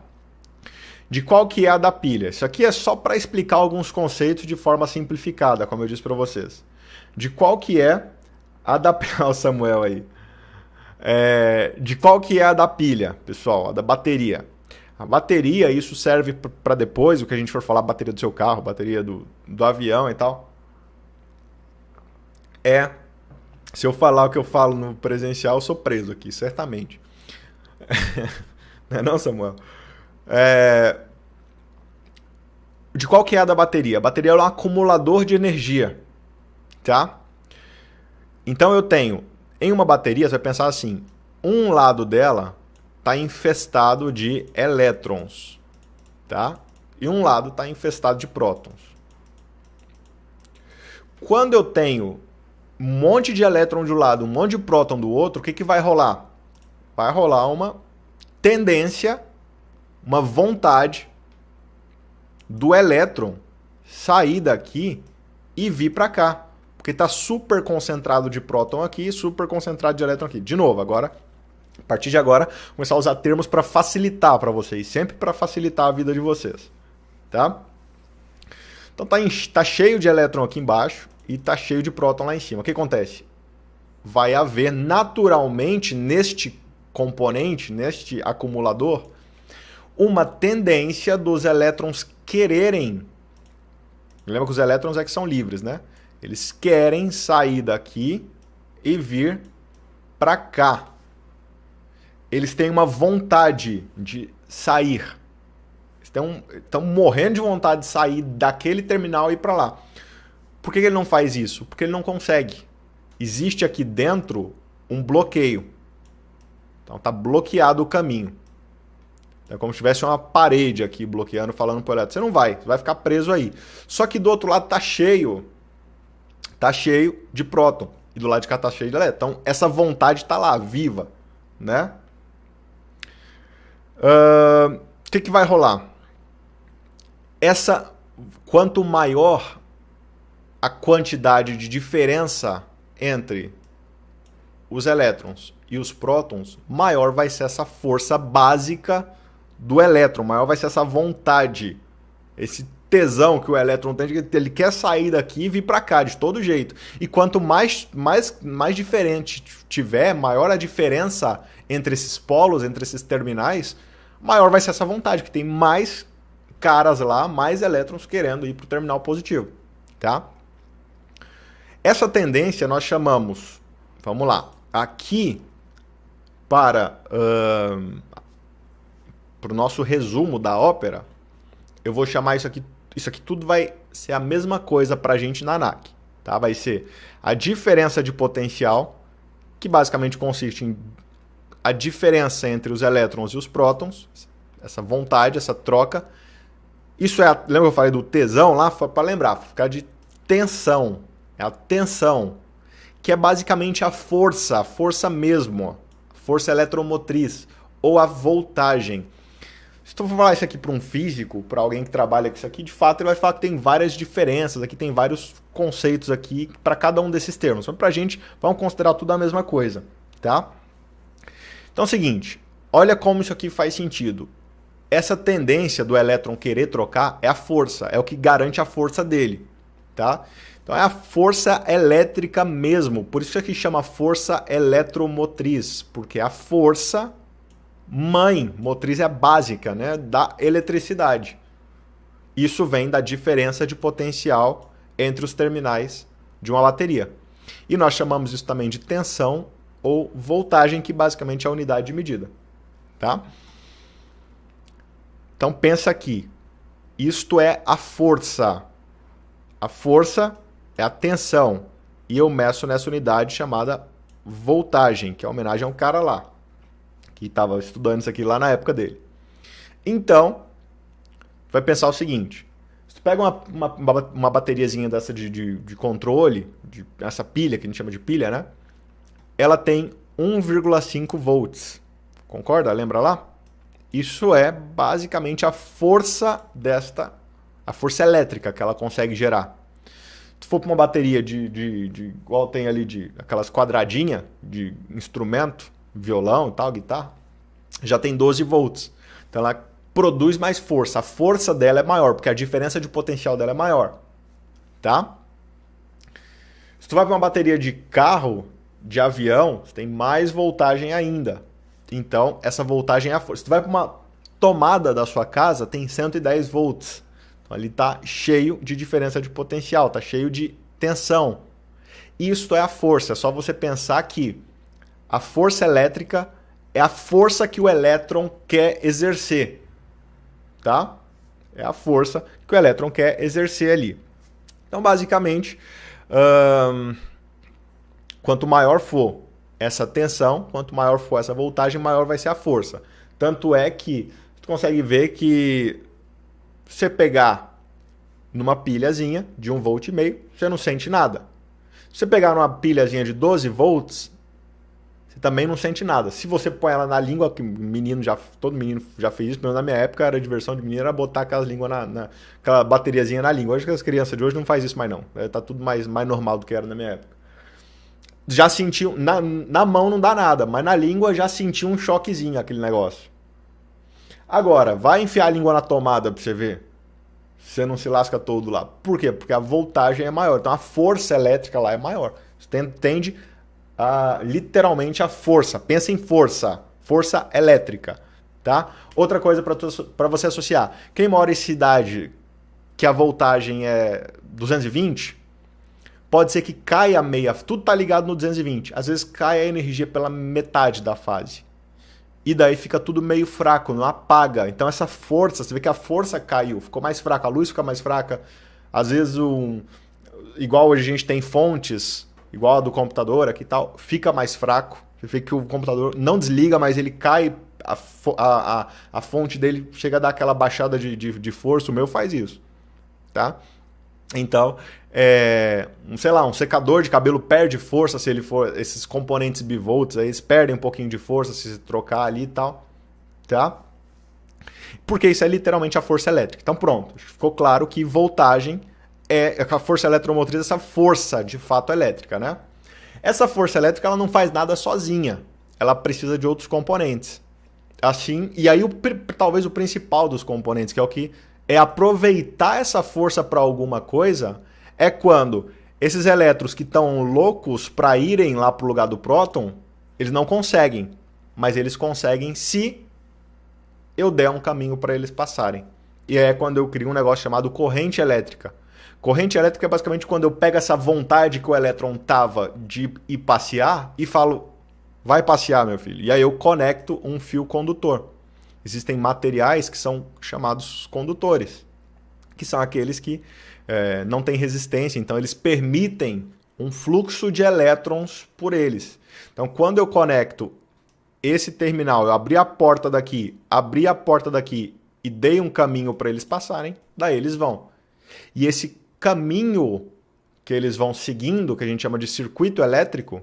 [SPEAKER 1] De qual que é a da pilha? Isso aqui é só para explicar alguns conceitos de forma simplificada, como eu disse para vocês. De qual que é a da... o Samuel aí. De qual que é a da pilha, pessoal? A da bateria. A bateria, isso serve para depois, o que a gente for falar, bateria do seu carro, bateria do avião e tal. Se eu falar o que eu falo no presencial, eu sou preso aqui, certamente. Não é não, Samuel? De qual que é a da bateria? A bateria é um acumulador de energia, tá? Então eu tenho, em uma bateria, você vai pensar assim, um lado dela está infestado de elétrons, tá? E um lado está infestado de prótons. Quando eu tenho um monte de elétron de um lado, um monte de próton do outro, o que vai rolar? Vai rolar uma tendência, uma vontade do elétron sair daqui e vir para cá. Porque está super concentrado de próton aqui, super concentrado de elétron aqui. De novo, agora, a partir de agora, vou começar a usar termos para facilitar para vocês, sempre para facilitar a vida de vocês, tá? Então tá cheio de elétron aqui embaixo e tá cheio de próton lá em cima. O que acontece? Vai haver naturalmente neste componente, neste acumulador, uma tendência dos elétrons quererem. Lembra que os elétrons é que são livres, né? Eles querem sair daqui e vir para cá. Eles têm uma vontade de sair. Estão morrendo de vontade de sair daquele terminal e ir para lá. Por que ele não faz isso? Porque ele não consegue. Existe aqui dentro um bloqueio. Então está bloqueado o caminho. É como se tivesse uma parede aqui bloqueando, falando para o elétron. Você vai ficar preso aí. Só que do outro lado está cheio de próton. E do lado de cá está cheio de elétron. Então essa vontade está lá, viva, né? O que vai rolar? Quanto maior a quantidade de diferença entre os elétrons e os prótons, maior vai ser essa força básica do elétron, maior vai ser essa vontade, esse tesão que o elétron tem, ele quer sair daqui e vir para cá de todo jeito. E quanto mais diferente tiver, maior a diferença entre esses polos, entre esses terminais, maior vai ser essa vontade, que tem mais caras lá, mais elétrons querendo ir para o terminal positivo, tá? Essa tendência nós chamamos, vamos lá, aqui para o nosso resumo da ópera, eu vou chamar isso aqui tudo vai ser a mesma coisa para a gente na ANAC, tá? Vai ser a diferença de potencial, que basicamente consiste em a diferença entre os elétrons e os prótons, essa vontade, essa troca. Isso é, lembra que eu falei do tesão lá? Para lembrar, ficar de tensão. É a tensão, que é basicamente a força mesmo, força eletromotriz, ou a voltagem. Se eu for falar isso aqui para um físico, para alguém que trabalha com isso aqui, de fato ele vai falar que tem várias diferenças, aqui tem vários conceitos aqui para cada um desses termos. Mas para a gente, vamos considerar tudo a mesma coisa, tá? Então é o seguinte, olha como isso aqui faz sentido. Essa tendência do elétron querer trocar é a força, é o que garante a força dele, tá? Então é a força elétrica mesmo, por isso que aqui chama força eletromotriz, porque a força mãe, motriz é básica, né, da eletricidade. Isso vem da diferença de potencial entre os terminais de uma bateria. E nós chamamos isso também de tensão ou voltagem, que basicamente é a unidade de medida, tá? Então pensa aqui, isto é a força. A força é a tensão, e eu meço nessa unidade chamada voltagem, que é homenagem a um cara lá, que estava estudando isso aqui lá na época dele. Então, vai pensar o seguinte, se tu pega uma bateriazinha dessa de controle, essa pilha, que a gente chama de pilha, né? Ela tem 1,5 volts. Concorda? Lembra lá? Isso é basicamente a força a força elétrica que ela consegue gerar. Se for para uma bateria igual tem ali, aquelas quadradinhas de instrumento, violão e tal, guitarra, já tem 12 volts. Então ela produz mais força. A força dela é maior, porque a diferença de potencial dela é maior. Tá? Se tu vai para uma bateria de carro, de avião, você tem mais voltagem ainda. Então, essa voltagem é a força. Se tu vai para uma tomada da sua casa, tem 110 volts. Então, ali está cheio de diferença de potencial, está cheio de tensão. Isso é a força. É só você pensar que a força elétrica é a força que o elétron quer exercer. Tá? É a força que o elétron quer exercer ali. Então, basicamente, quanto maior for essa tensão, quanto maior for essa voltagem, maior vai ser a força. Tanto é que tu consegue ver que você pegar numa pilhazinha de 1,5 volt, você não sente nada. Se você pegar numa pilhazinha de 12 volts, você também não sente nada. Se você põe ela na língua, que todo menino já fez isso, pelo menos na minha época era diversão de menino, era botar aquelas línguas aquela bateriazinha na língua. Hoje que as crianças de hoje não fazem isso mais não. Tá tudo mais normal do que era na minha época. Já sentiu, na mão não dá nada, mas na língua já sentiu um choquezinho aquele negócio. Agora, vai enfiar a língua na tomada pra você ver. Você não se lasca todo lá. Por quê? Porque a voltagem é maior. Então a força elétrica lá é maior. Você entende literalmente a força. Pensa em força. Força elétrica. Tá? Outra coisa para você associar. Quem mora em cidade que a voltagem é 220, pode ser que caia meia. Tudo tá ligado no 220. Às vezes cai a energia pela metade da fase. E daí fica tudo meio fraco, não apaga. Então essa força, você vê que a força caiu, ficou mais fraca, a luz fica mais fraca. Às vezes, igual hoje a gente tem fontes, igual a do computador aqui e tal, fica mais fraco. Você vê que o computador não desliga, mas ele cai, a fonte dele chega a dar aquela baixada de força. O meu faz isso, tá? Então, sei lá, um secador de cabelo perde força se ele for, esses componentes bivolts aí, eles perdem um pouquinho de força se trocar ali e tal, tá? Porque isso é literalmente a força elétrica. Então pronto, ficou claro que voltagem é a força eletromotriz, essa força de fato elétrica, né? Essa força elétrica ela não faz nada sozinha, ela precisa de outros componentes. Assim, e aí talvez o principal dos componentes, que é o que é aproveitar essa força para alguma coisa, é quando esses elétrons que estão loucos para irem lá para o lugar do próton, eles não conseguem, mas eles conseguem se eu der um caminho para eles passarem. e é quando eu crio um negócio chamado corrente elétrica. Corrente elétrica é basicamente quando eu pego essa vontade que o elétron tava de ir passear e falo, vai passear, meu filho. E aí eu conecto um fio condutor. Existem materiais que são chamados condutores, que são aqueles que não têm resistência, então eles permitem um fluxo de elétrons por eles. Então, quando eu conecto esse terminal, eu abri a porta daqui e dei um caminho para eles passarem, daí eles vão. E esse caminho que eles vão seguindo, que a gente chama de circuito elétrico,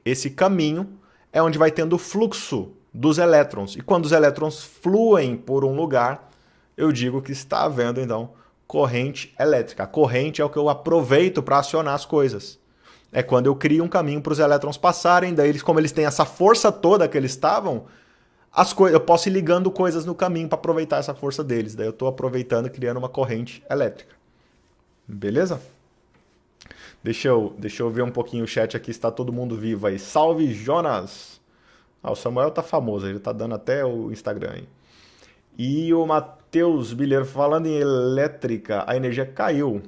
[SPEAKER 1] esse caminho é onde vai tendo o fluxo dos elétrons. E quando os elétrons fluem por um lugar, eu digo que está havendo, então, corrente elétrica. A corrente é o que eu aproveito para acionar as coisas. É quando eu crio um caminho para os elétrons passarem, daí eles, como eles têm essa força toda que eles estavam, eu posso ir ligando coisas no caminho para aproveitar essa força deles. Daí eu estou aproveitando e criando uma corrente elétrica. Beleza? Deixa eu ver um pouquinho o chat aqui, está todo mundo vivo aí. Salve, Jonas! O Samuel tá famoso, ele tá dando até o Instagram aí. E o Matheus Bilheiro falando em elétrica, a energia caiu.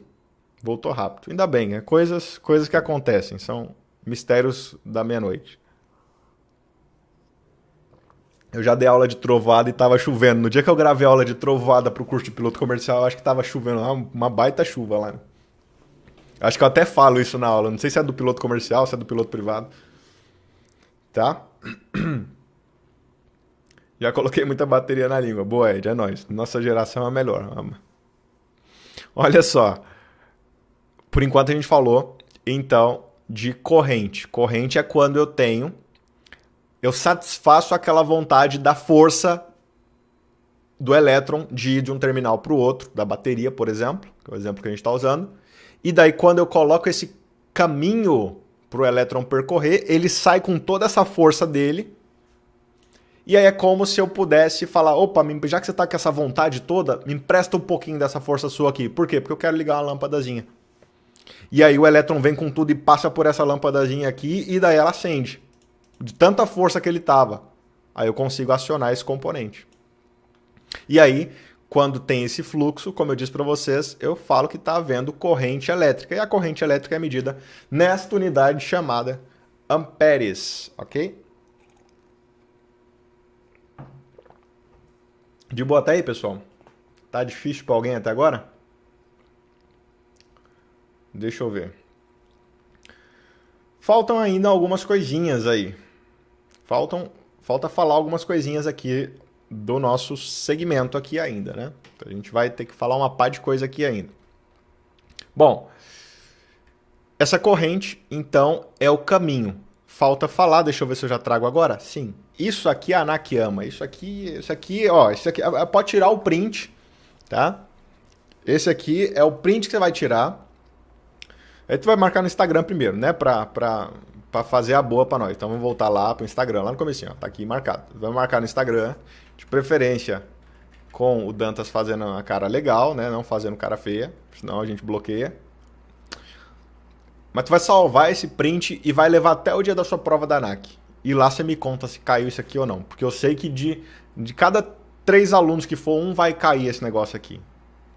[SPEAKER 1] Voltou rápido. Ainda bem, é coisas que acontecem, são mistérios da meia-noite. Eu já dei aula de trovoada e tava chovendo. No dia que eu gravei a aula de trovoada pro curso de piloto comercial, eu acho que tava chovendo lá, uma baita chuva lá. Acho que eu até falo isso na aula. Não sei se é do piloto comercial, se é do piloto privado. Tá? Já coloquei muita bateria na língua. Boa, Ed, é nóis. Nossa geração é a melhor. Olha só. Por enquanto a gente falou, então, de corrente. Corrente é quando eu satisfaço aquela vontade da força do elétron de ir de um terminal para o outro, da bateria, por exemplo, que é o exemplo que a gente está usando. E daí, quando eu coloco esse caminho para o elétron percorrer, ele sai com toda essa força dele. E aí é como se eu pudesse falar, opa, já que você está com essa vontade toda, me empresta um pouquinho dessa força sua aqui. Por quê? Porque eu quero ligar uma lâmpadazinha. E aí o elétron vem com tudo e passa por essa lâmpadazinha aqui e daí ela acende. De tanta força que ele estava. Aí eu consigo acionar esse componente. E aí, quando tem esse fluxo, como eu disse para vocês, eu falo que está havendo corrente elétrica. E a corrente elétrica é medida nesta unidade chamada amperes, ok? De boa até aí, pessoal? Tá difícil para alguém até agora? Deixa eu ver. Faltam ainda algumas coisinhas aí. Falta falar algumas coisinhas aqui do nosso segmento aqui ainda, né? A gente vai ter que falar uma pá de coisa aqui ainda. Bom, essa corrente, então, é o caminho. Falta falar, deixa eu ver se eu já trago agora. Sim. Isso aqui é a ANAC ama. Isso aqui, pode tirar o print, tá? Esse aqui é o print que você vai tirar. Aí tu vai marcar no Instagram primeiro, né? Pra fazer a boa pra nós. Então vamos voltar lá pro Instagram, lá no comecinho, ó. Tá aqui marcado. Vamos marcar no Instagram, de preferência com o Dantas fazendo a cara legal, né? Não fazendo cara feia, senão a gente bloqueia. Mas tu vai salvar esse print e vai levar até o dia da sua prova da ANAC. E lá você me conta se caiu isso aqui ou não. Porque eu sei que de cada 3 alunos que for, um vai cair esse negócio aqui.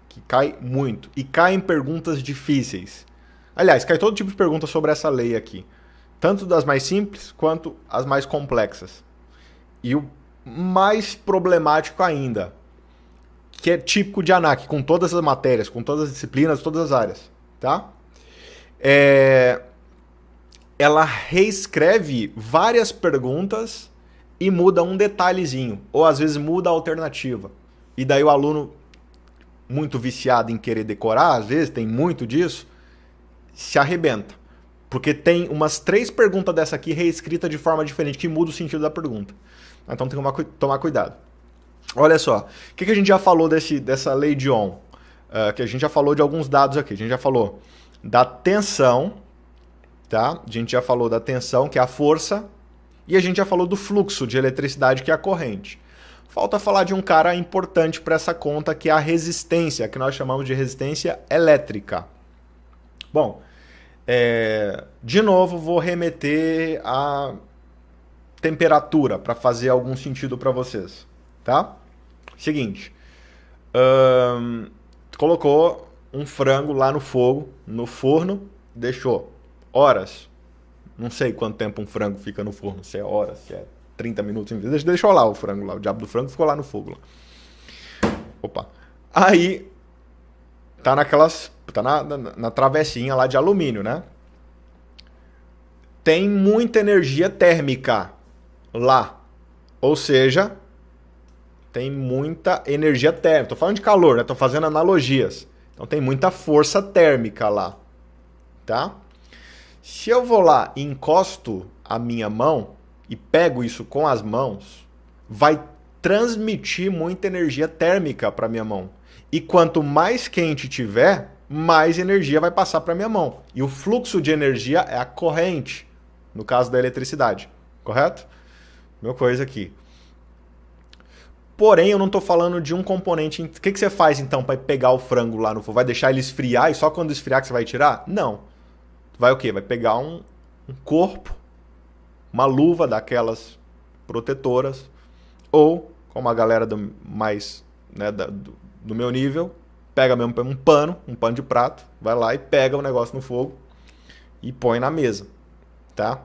[SPEAKER 1] Que cai muito. E cai em perguntas difíceis. Aliás, cai todo tipo de pergunta sobre essa lei aqui. Tanto das mais simples quanto as mais complexas. E o mais problemático ainda, que é típico de ANAC, com todas as matérias, com todas as disciplinas, todas as áreas. Tá? Ela reescreve várias perguntas e muda um detalhezinho. Ou às vezes muda a alternativa. E daí o aluno, muito viciado em querer decorar, às vezes tem muito disso, se arrebenta. Porque tem umas 3 perguntas dessa aqui reescrita de forma diferente, que muda o sentido da pergunta. Então tem que tomar cuidado. Olha só, o que a gente já falou dessa lei de Ohm? Que a gente já falou de alguns dados aqui. A gente já falou da tensão, tá? A gente já falou da tensão, que é a força, e a gente já falou do fluxo de eletricidade, que é a corrente. Falta falar de um cara importante para essa conta, que é a resistência, que nós chamamos de resistência elétrica. Bom, de novo vou remeter a temperatura para fazer algum sentido para vocês, tá? Seguinte, Colocou um frango lá no fogo, no forno, deixou horas. Não sei quanto tempo um frango fica no forno, se é horas, se é 30 minutos. Deixou lá o frango lá, o diabo do frango ficou lá no fogo. Lá. Opa. Aí tá naquelas. Tá na travessinha lá de alumínio, né? Tem muita energia térmica lá. Ou seja, tem muita energia térmica. Tô falando de calor, né? Tô fazendo analogias. Então tem muita força térmica lá. Tá? Se eu vou lá e encosto a minha mão e pego isso com as mãos, vai transmitir muita energia térmica para minha mão. E quanto mais quente tiver, mais energia vai passar para minha mão. E o fluxo de energia é a corrente, no caso da eletricidade. Correto? Mesma coisa aqui. Porém, eu não estou falando de um componente. O que você faz então para pegar o frango lá no fogo? Vai deixar ele esfriar e só quando esfriar que você vai tirar? Não. Vai o quê? Vai pegar um corpo, uma luva daquelas protetoras, ou, como a galera mais, né, do meu nível, pega mesmo um pano de prato, vai lá e pega o negócio no fogo e põe na mesa. Tá?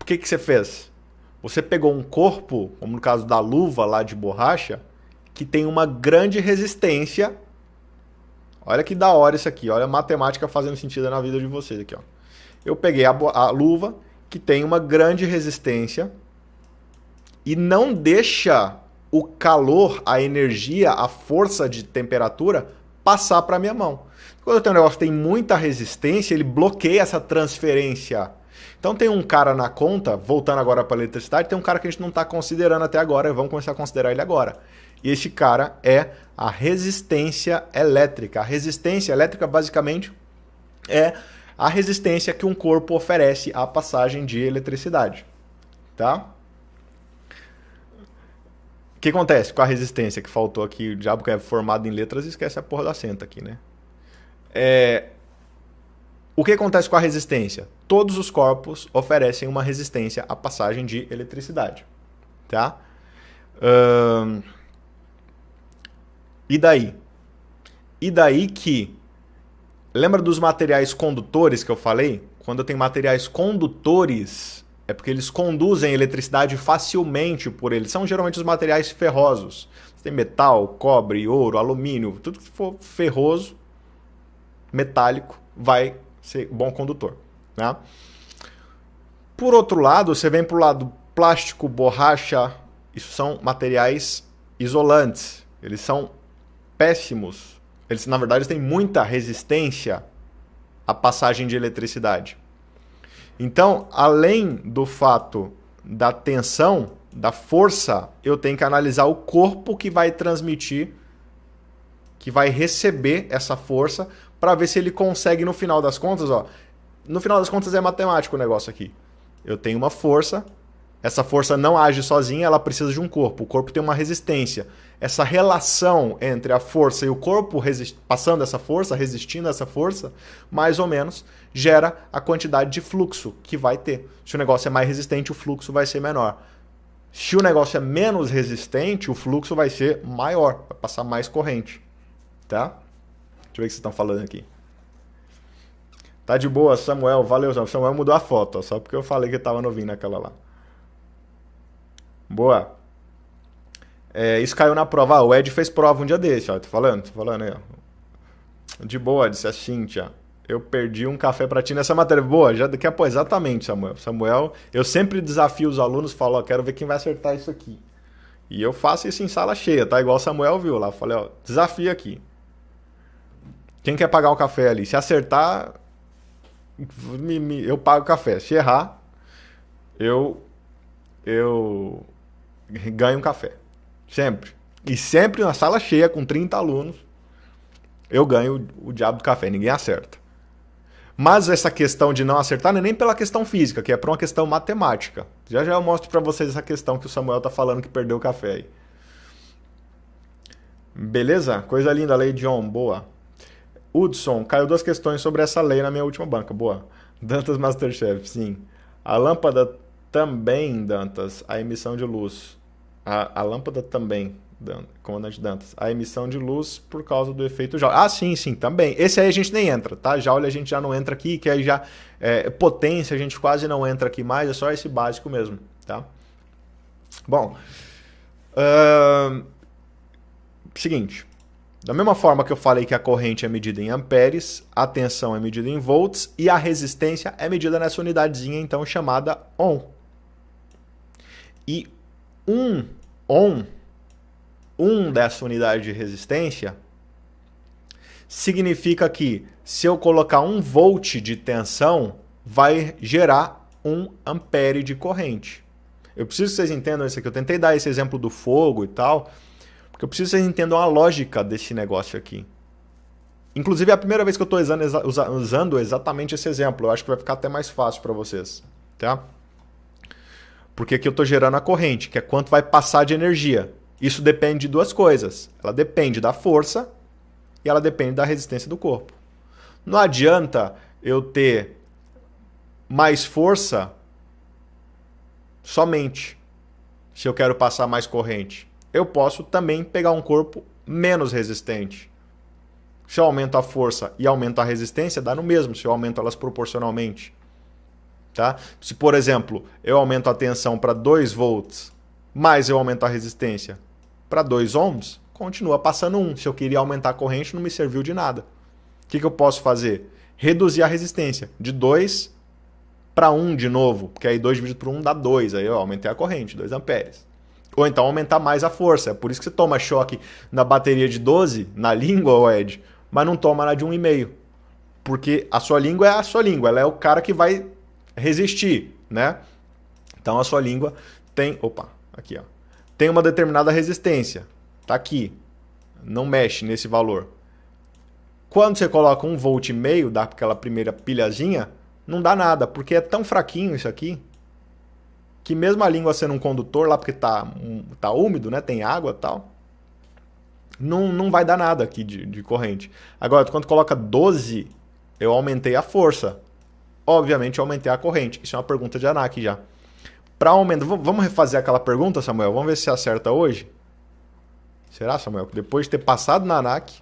[SPEAKER 1] O que você fez? Você pegou um corpo, como no caso da luva lá de borracha, que tem uma grande resistência. Olha que da hora isso aqui. Olha a matemática fazendo sentido na vida de vocês aqui. Ó. Eu peguei a luva que tem uma grande resistência e não deixa o calor, a energia, a força de temperatura passar para a minha mão. Quando eu tenho um negócio que tem muita resistência, ele bloqueia essa transferência. Então tem um cara na conta, voltando agora para a eletricidade, tem um cara que a gente não está considerando até agora, vamos começar a considerar ele agora. E esse cara é a resistência elétrica. A resistência elétrica, basicamente, é a resistência que um corpo oferece à passagem de eletricidade. Tá? O que acontece com a resistência que faltou aqui? O diabo que é formado em letras esquece a porra da senta aqui, né? O que acontece com a resistência? Todos os corpos oferecem uma resistência à passagem de eletricidade. Tá? E daí? E daí que... Lembra dos materiais condutores que eu falei? Quando eu tenho materiais condutores, é porque eles conduzem eletricidade facilmente por eles. São geralmente os materiais ferrosos. Você tem metal, cobre, ouro, alumínio, tudo que for ferroso, metálico, vai ser bom condutor. Né? Por outro lado, você vem para o lado plástico, borracha, isso são materiais isolantes. Eles são péssimos. Eles, na verdade, têm muita resistência à passagem de eletricidade. Então, além do fato da tensão, da força, eu tenho que analisar o corpo que vai transmitir, que vai receber essa força, para ver se ele consegue, no final das contas, ó. No final das contas é matemático o negócio aqui. Eu tenho uma força, essa força não age sozinha, ela precisa de um corpo. O corpo tem uma resistência. Essa relação entre a força e o corpo passando essa força, resistindo a essa força, mais ou menos, gera a quantidade de fluxo que vai ter. Se o negócio é mais resistente, o fluxo vai ser menor. Se o negócio é menos resistente, o fluxo vai ser maior, vai passar mais corrente. Tá? Deixa eu ver o que vocês estão falando aqui. Tá de boa, Samuel. Valeu, Samuel mudou a foto, ó, só porque eu falei que tava novinho naquela lá. Boa. Isso caiu na prova. O Ed fez prova um dia desse, ó. Tô falando aí, ó. De boa, disse a Cíntia. Eu perdi um café pra ti nessa matéria. Boa, já daqui a pouco. Exatamente, Samuel. Samuel, eu sempre desafio os alunos, falo, ó, quero ver quem vai acertar isso aqui. E eu faço isso em sala cheia, tá? Igual o Samuel viu lá. Falei, ó, desafio aqui. Quem quer pagar o café ali? Se acertar, eu pago o café. Se errar, eu ganho um café. Sempre. E sempre na sala cheia, com 30 alunos, eu ganho o diabo do café. Ninguém acerta. Mas essa questão de não acertar não é nem pela questão física, que é por uma questão matemática. Já eu mostro pra vocês essa questão que o Samuel tá falando que perdeu o café aí. Beleza? Coisa linda, Lei John. Boa. Hudson, caiu 2 questões sobre essa lei na minha última banca. Boa. Dantas Masterchef, sim. A lâmpada também, Dantas, a emissão de luz. A lâmpada também. Comandante Dantas. A emissão de luz por causa do efeito Joule. Ah, sim, também. Esse aí a gente nem entra, tá? Joule a gente já não entra aqui, que aí já... potência a gente quase não entra aqui mais, é só esse básico mesmo, tá? Bom, seguinte, da mesma forma que eu falei que a corrente é medida em amperes, a tensão é medida em volts e a resistência é medida nessa unidadezinha então chamada ohm. E ohm, dessa unidade de resistência, significa que se eu colocar 1 volt de tensão, vai gerar 1 ampere de corrente. Eu preciso que vocês entendam isso aqui. Eu tentei dar esse exemplo do fogo e tal, porque eu preciso que vocês entendam a lógica desse negócio aqui. Inclusive é a primeira vez que eu estou usando exatamente esse exemplo. Eu acho que vai ficar até mais fácil para vocês, tá? Porque aqui eu estou gerando a corrente, que é quanto vai passar de energia. Isso depende de 2 coisas. Ela depende da força e ela depende da resistência do corpo. Não adianta eu ter mais força somente se eu quero passar mais corrente. Eu posso também pegar um corpo menos resistente. Se eu aumento a força e aumento a resistência, dá no mesmo se eu aumento elas proporcionalmente. Tá? Se, por exemplo, eu aumento a tensão para 2 volts, mas eu aumento a resistência para 2 ohms, continua passando 1. Se eu queria aumentar a corrente, não me serviu de nada. O que eu posso fazer? Reduzir a resistência de 2 para 1 de novo, porque aí 2 dividido por 1 dá 2, aí eu aumentei a corrente, 2 amperes. Ou então aumentar mais a força, é por isso que você toma choque na bateria de 12, na língua, Ed, mas não toma na de 1,5. Porque a sua língua é a sua língua, ela é o cara que vai resistir, né? Então a sua língua tem, aqui, ó, tem uma determinada resistência, tá aqui, não mexe nesse valor. Quando você coloca 1,5 volt, dá aquela primeira pilhazinha, não dá nada, porque é tão fraquinho isso aqui, que mesmo a língua sendo um condutor lá, porque tá úmido, né, tem água e tal, não vai dar nada aqui de corrente. Agora, quando coloca 12, eu aumentei a força. Obviamente, eu aumentei a corrente. Isso é uma pergunta de ANAC já. Para aumentar, vamos refazer aquela pergunta, Samuel? Vamos ver se acerta hoje? Será, Samuel? Depois de ter passado na ANAC,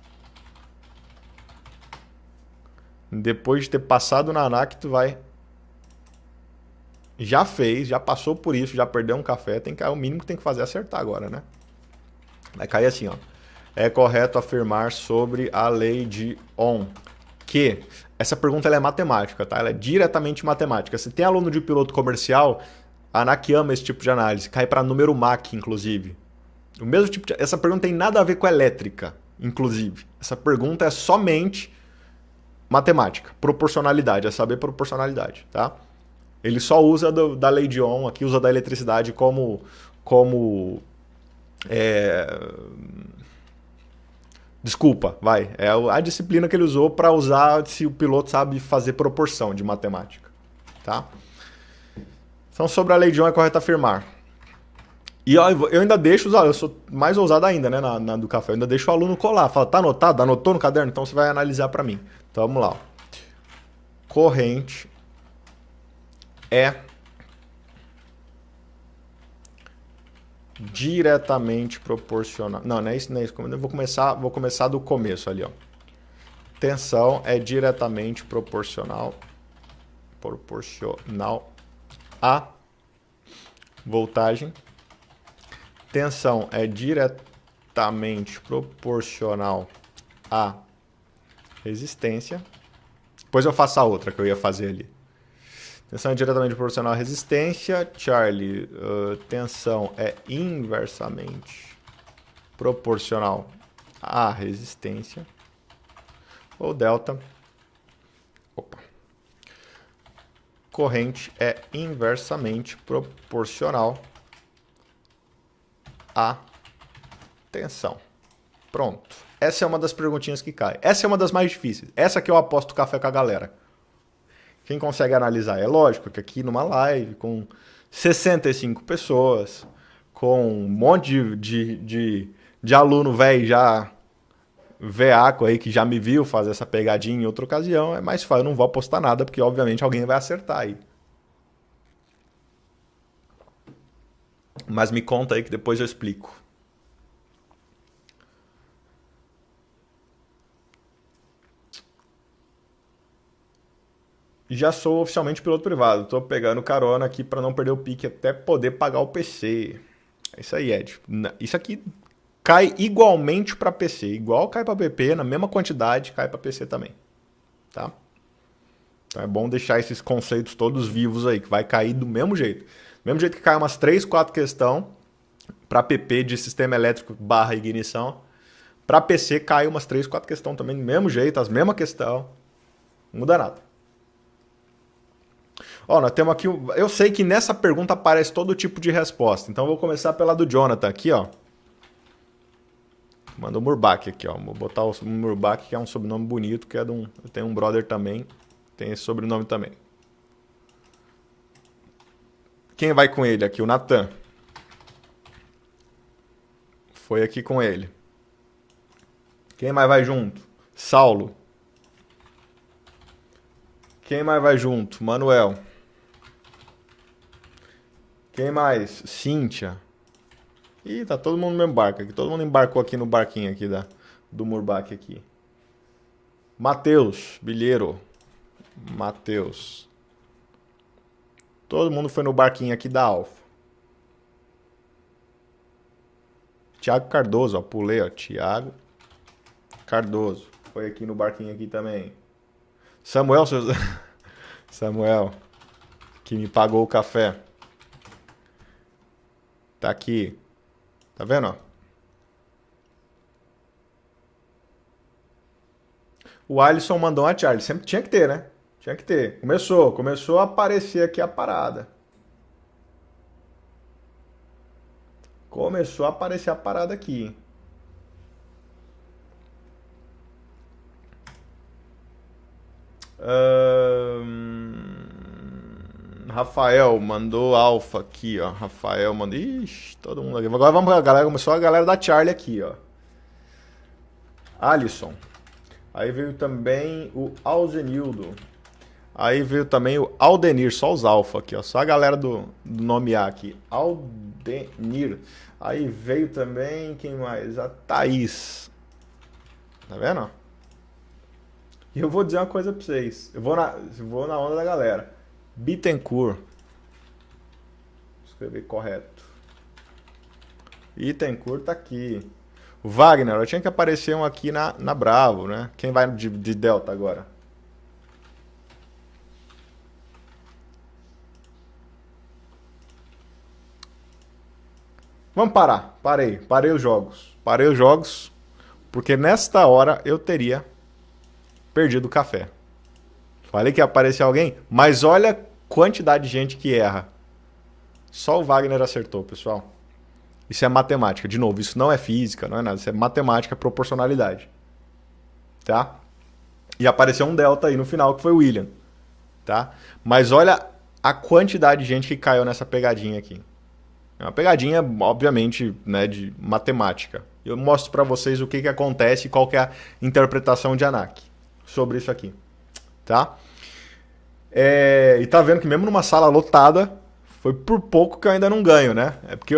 [SPEAKER 1] tu vai... Já fez, já passou por isso, já perdeu um café, o mínimo que tem que fazer é acertar agora, né? Vai cair assim, ó. É correto afirmar sobre a lei de Ohm que... Essa pergunta ela é matemática, tá? Ela é diretamente matemática. Se tem aluno de piloto comercial, a ANAC ama esse tipo de análise. Cai para número Mach, inclusive. O mesmo tipo de... Essa pergunta tem nada a ver com elétrica, inclusive. Essa pergunta é somente matemática, proporcionalidade, é saber proporcionalidade, tá? Ele só usa da lei de Ohm, aqui usa da eletricidade como desculpa, vai. É a disciplina que ele usou para usar se o piloto sabe fazer proporção de matemática, tá? Então, sobre a lei de Ohm é correto afirmar. E eu ainda deixo, eu sou mais ousado ainda, né, na do café, eu ainda deixo o aluno colar. Fala, tá anotado? Anotou no caderno? Então você vai analisar para mim. Então vamos lá. Ó. Corrente é diretamente proporcional. Não é isso, não é isso. Eu vou começar do começo ali, ó. Tensão é diretamente proporcional a voltagem. Tensão é diretamente proporcional à resistência. Depois eu faço a outra que eu ia fazer ali. Tensão é diretamente proporcional à resistência. Charlie, tensão é inversamente proporcional à resistência. Ou delta. Corrente é inversamente proporcional à tensão. Pronto. Essa é uma das perguntinhas que cai. Essa é uma das mais difíceis. Essa que eu aposto café com a galera. Quem consegue analisar? É lógico que aqui numa live com 65 pessoas, com um monte de aluno velho já veaco aí que já me viu fazer essa pegadinha em outra ocasião, é mais fácil. Eu não vou apostar nada, porque obviamente alguém vai acertar aí. Mas me conta aí que depois eu explico. Já sou oficialmente piloto privado. Tô pegando carona aqui para não perder o pique até poder pagar o PC. É isso aí, Ed. Isso aqui cai igualmente para PC. Igual cai para PP, na mesma quantidade, cai para PC também. Tá? Então é bom deixar esses conceitos todos vivos aí, que vai cair do mesmo jeito. Do mesmo jeito que cai umas 3, 4 questões para PP de sistema elétrico barra ignição. Para PC cai umas 3, 4 questões também do mesmo jeito, as mesmas questões. Não muda nada. Ó, nós temos aqui. Eu sei que nessa pergunta aparece todo tipo de resposta. Então eu vou começar pela do Jonathan aqui, ó. Mandou Murbach aqui, ó. Vou botar o Murbach, que é um sobrenome bonito, que é de um. Eu tenho um brother também, tem esse sobrenome também. Quem vai com ele aqui? O Nathan. Foi aqui com ele. Quem mais vai junto? Saulo. Quem mais vai junto? Manuel. Quem mais? Cíntia. Ih, tá todo mundo no mesmo barco aqui. Todo mundo embarcou aqui no barquinho aqui do Murbach aqui. Matheus, bilheiro. Matheus. Todo mundo foi no barquinho aqui da Alfa. Tiago Cardoso, ó. Pulei, ó. Tiago Cardoso. Foi aqui no barquinho aqui também. Samuel, Samuel, que me pagou o café. Tá aqui. Tá vendo, ó? O Alisson mandou uma Charlie. Sempre tinha que ter, né? Tinha que ter. Começou a aparecer aqui a parada. Começou a aparecer a parada aqui. Rafael mandou alfa aqui, ó. Rafael mandou. Ixi, todo mundo aqui. Agora vamos pra galera. Começou a galera da Charlie aqui, ó. Alisson. Aí veio também o Alzenildo. Aí veio também o Aldenir, só os alfa aqui, ó. Só a galera do nome A aqui. Aldenir. Aí veio também, quem mais? A Thaís. Tá vendo? E eu vou dizer uma coisa pra vocês. Eu vou na onda da galera. Bittencourt. Vou escrever correto. Bittencourt tá aqui. O Wagner, eu tinha que aparecer um aqui na Bravo, né? Quem vai de Delta agora? Vamos parar. Parei os jogos. Parei os jogos, porque nesta hora eu teria perdido o café. Falei que ia aparecer alguém, mas olha a quantidade de gente que erra. Só o Wagner acertou, pessoal. Isso é matemática. De novo, isso não é física, não é nada. Isso é matemática, proporcionalidade. Tá? E apareceu um delta aí no final, que foi o William. Tá? Mas olha a quantidade de gente que caiu nessa pegadinha aqui. É uma pegadinha, obviamente, né, de matemática. Eu mostro para vocês o que acontece e qual que é a interpretação de Anak sobre isso aqui. Tá? E tá vendo que mesmo numa sala lotada, foi por pouco que eu ainda não ganho, né? É porque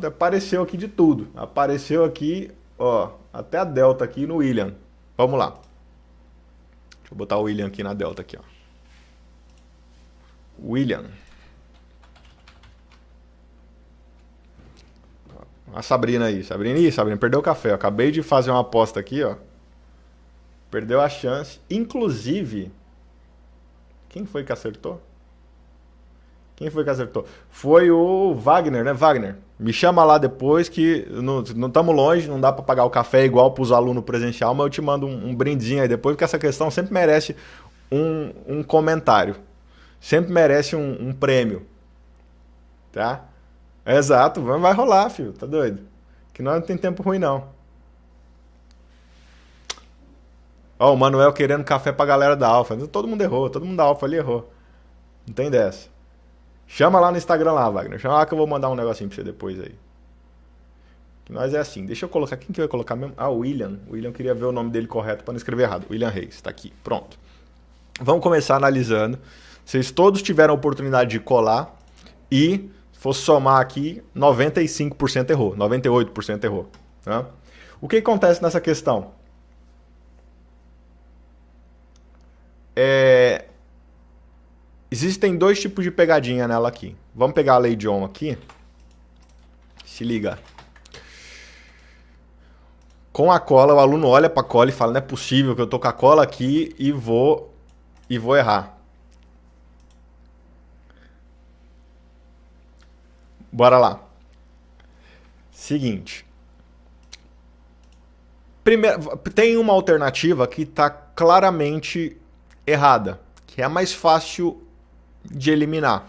[SPEAKER 1] apareceu aqui de tudo. Apareceu aqui, ó, até a Delta aqui no William. Vamos lá. Deixa eu botar o William aqui na Delta aqui, ó. William. A Sabrina aí. Sabrina, perdeu o café. Eu acabei de fazer uma aposta aqui, ó. Perdeu a chance. Inclusive, quem foi que acertou? Foi o Wagner, né? Wagner, me chama lá depois que não estamos longe, não dá para pagar o café igual para os alunos presencial, mas eu te mando um brindezinho aí depois, porque essa questão sempre merece um comentário. Sempre merece um prêmio. Tá? Exato, vai rolar, filho. Tá doido? Que nós não tem tempo ruim, não. Ó, o Manuel querendo café pra galera da Alfa. Todo mundo errou, todo mundo da Alfa ali errou. Não tem dessa. Chama lá no Instagram lá, Wagner. Chama lá que eu vou mandar um negocinho pra você depois aí. Que nós é assim. Deixa eu colocar. Quem que eu ia colocar mesmo? Ah, o William. O William queria ver o nome dele correto pra não escrever errado. William Reis. Tá aqui. Pronto. Vamos começar analisando. Vocês todos tiveram a oportunidade de colar. E, se fosse somar aqui, 95% errou. 98% errou. Tá? O que acontece nessa questão? Existem dois tipos de pegadinha nela aqui. Vamos pegar a lei de Ohm aqui. Se liga. Com a cola, o aluno olha para a cola e fala, não é possível que eu tô com a cola aqui e vou errar. Bora lá. Seguinte. Primeiro, tem uma alternativa que está claramente errada, que é a mais fácil de eliminar.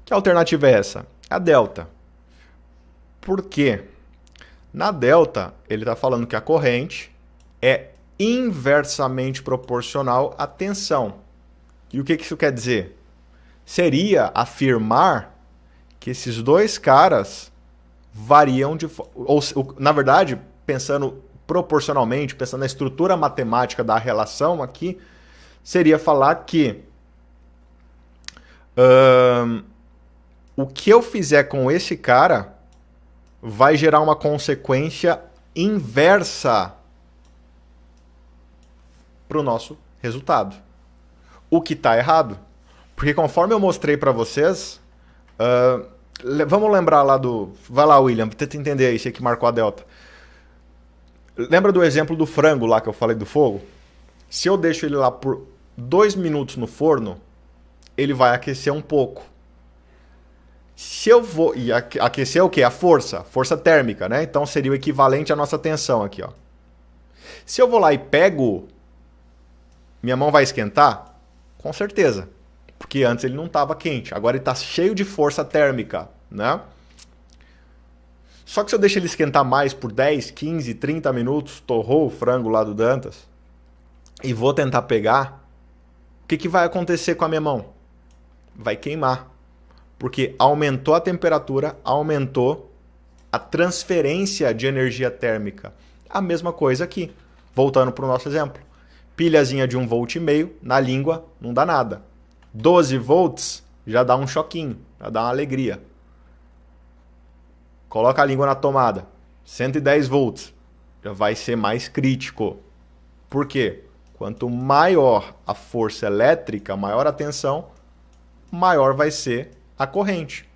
[SPEAKER 1] Que alternativa é essa? A delta. Por quê? Na delta, ele está falando que a corrente é inversamente proporcional à tensão. E o que isso quer dizer? Seria afirmar que esses dois caras variam de... Ou, na verdade, pensando proporcionalmente, pensando na estrutura matemática da relação aqui, seria falar que o que eu fizer com esse cara vai gerar uma consequência inversa para o nosso resultado. O que está errado. Porque conforme eu mostrei para vocês, vamos lembrar lá do... Vai lá, William, tenta entender aí, você que marcou a delta. Lembra do exemplo do frango lá que eu falei do fogo? Se eu deixo ele lá por 2 minutos no forno, ele vai aquecer um pouco. Se eu vou... E aquecer o quê? A força. Força térmica, né? Então seria o equivalente à nossa tensão aqui, ó. Se eu vou lá e pego... Minha mão vai esquentar? Com certeza. Porque antes ele não estava quente. Agora ele está cheio de força térmica, né? Só que se eu deixo ele esquentar mais por 10, 15, 30 minutos, torrou o frango lá do Dantas, e vou tentar pegar, o que vai acontecer com a minha mão? Vai queimar. Porque aumentou a temperatura, aumentou a transferência de energia térmica. A mesma coisa aqui. Voltando para o nosso exemplo. Pilhazinha de 1,5 volt na língua não dá nada. 12 volts já dá um choquinho, já dá uma alegria. Coloca a língua na tomada. 110 volts já vai ser mais crítico. Por quê? Quanto maior a força elétrica, maior a tensão, maior vai ser a corrente.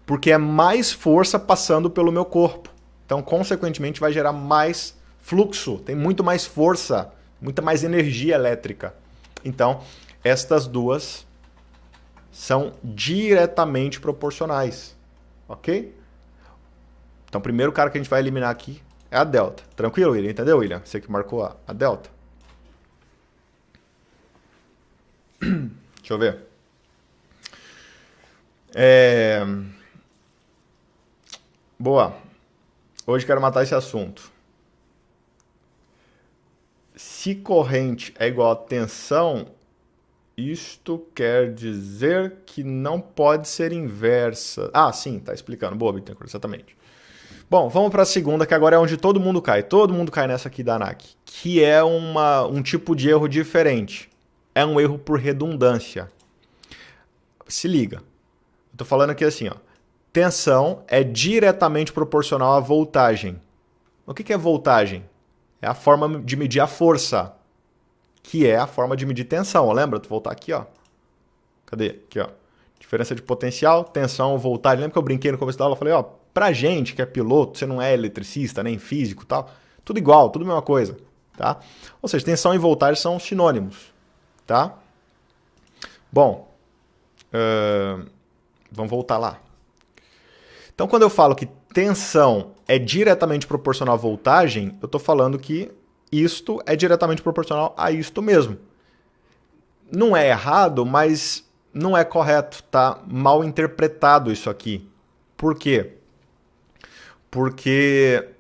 [SPEAKER 1] Porque é mais força passando pelo meu corpo. Então, consequentemente, vai gerar mais fluxo. Tem muito mais força, muita mais energia elétrica. Então, estas duas são diretamente proporcionais. Ok? Então, o primeiro cara que a gente vai eliminar aqui é a delta. Tranquilo, William? Entendeu, William? Você que marcou a delta. Deixa eu ver. Boa. Hoje quero matar esse assunto. Se corrente é igual a tensão, isto quer dizer que não pode ser inversa. Ah, sim, tá explicando. Boa, Bittencourt, exatamente. Bom, vamos para a segunda, que agora é onde todo mundo cai. Todo mundo cai nessa aqui da ANAC. Que é um tipo de erro diferente. É um erro por redundância. Se liga. Eu tô falando aqui assim, ó. Tensão é diretamente proporcional à voltagem. O que é voltagem? É a forma de medir a força, que é a forma de medir tensão. Lembra? Vou voltar aqui, ó. Cadê? Aqui, ó. Diferença de potencial, tensão, voltagem. Lembra que eu brinquei no começo da aula? Eu falei, ó, pra gente que é piloto, você não é eletricista, nem físico e tal, tudo igual, tudo a mesma coisa, tá? Ou seja, tensão e voltagem são sinônimos, tá? Bom, vamos voltar lá. Então, quando eu falo que tensão é diretamente proporcional à voltagem, eu estou falando que isto é diretamente proporcional a isto mesmo. Não é errado, mas não é correto, tá mal interpretado isso aqui. Por quê? Porque,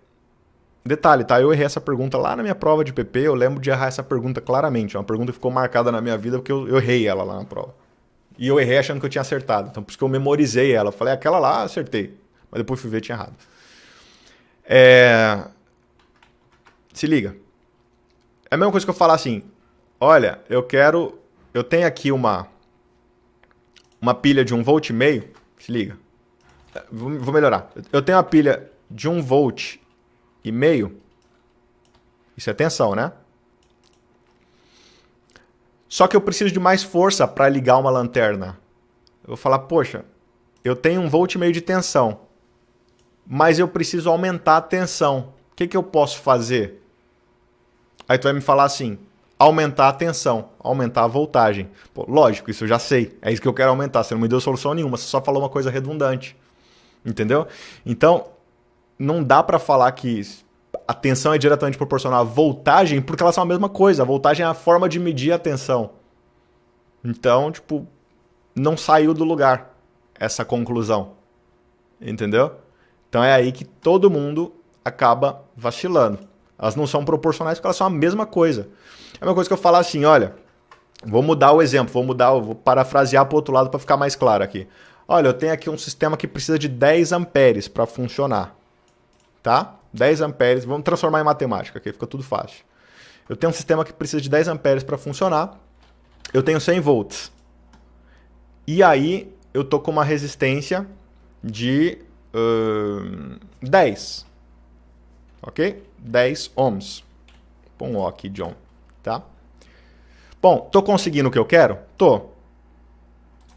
[SPEAKER 1] detalhe, tá? Eu errei essa pergunta lá na minha prova de PP, eu lembro de errar essa pergunta claramente. É uma pergunta que ficou marcada na minha vida porque eu errei ela lá na prova. E eu errei achando que eu tinha acertado. Então, por isso que eu memorizei ela. Eu falei, aquela lá, acertei. Mas depois fui ver, tinha errado. Se liga. É a mesma coisa que eu falar assim, olha, eu tenho aqui uma pilha de 1,5 volt, se liga. Vou melhorar. Eu tenho uma pilha de 1,5 volt, isso é tensão, né? Só que eu preciso de mais força para ligar uma lanterna. Eu vou falar, poxa, eu tenho 1,5 volt de tensão, mas eu preciso aumentar a tensão. O que eu posso fazer? Aí tu vai me falar assim, aumentar a tensão, aumentar a voltagem. Pô, lógico, isso eu já sei. É isso que eu quero aumentar. Você não me deu solução nenhuma, você só falou uma coisa redundante. Entendeu? Então, não dá para falar que a tensão é diretamente proporcional à voltagem, porque elas são a mesma coisa. A voltagem é a forma de medir a tensão. Então, tipo, não saiu do lugar essa conclusão. Entendeu? Então é aí que todo mundo acaba vacilando. Elas não são proporcionais porque elas são a mesma coisa. É uma coisa que eu falar assim, olha, vou mudar o exemplo, vou parafrasear para o outro lado para ficar mais claro aqui. Olha, eu tenho aqui um sistema que precisa de 10 amperes para funcionar. Tá? 10 amperes, vamos transformar em matemática, aqui fica tudo fácil. Eu tenho um sistema que precisa de 10 amperes para funcionar. Eu tenho 100 volts. E aí eu tô com uma resistência de 10. Ok? 10 ohms. Põe um O aqui, John. Tá? Bom, tô conseguindo o que eu quero? Tô.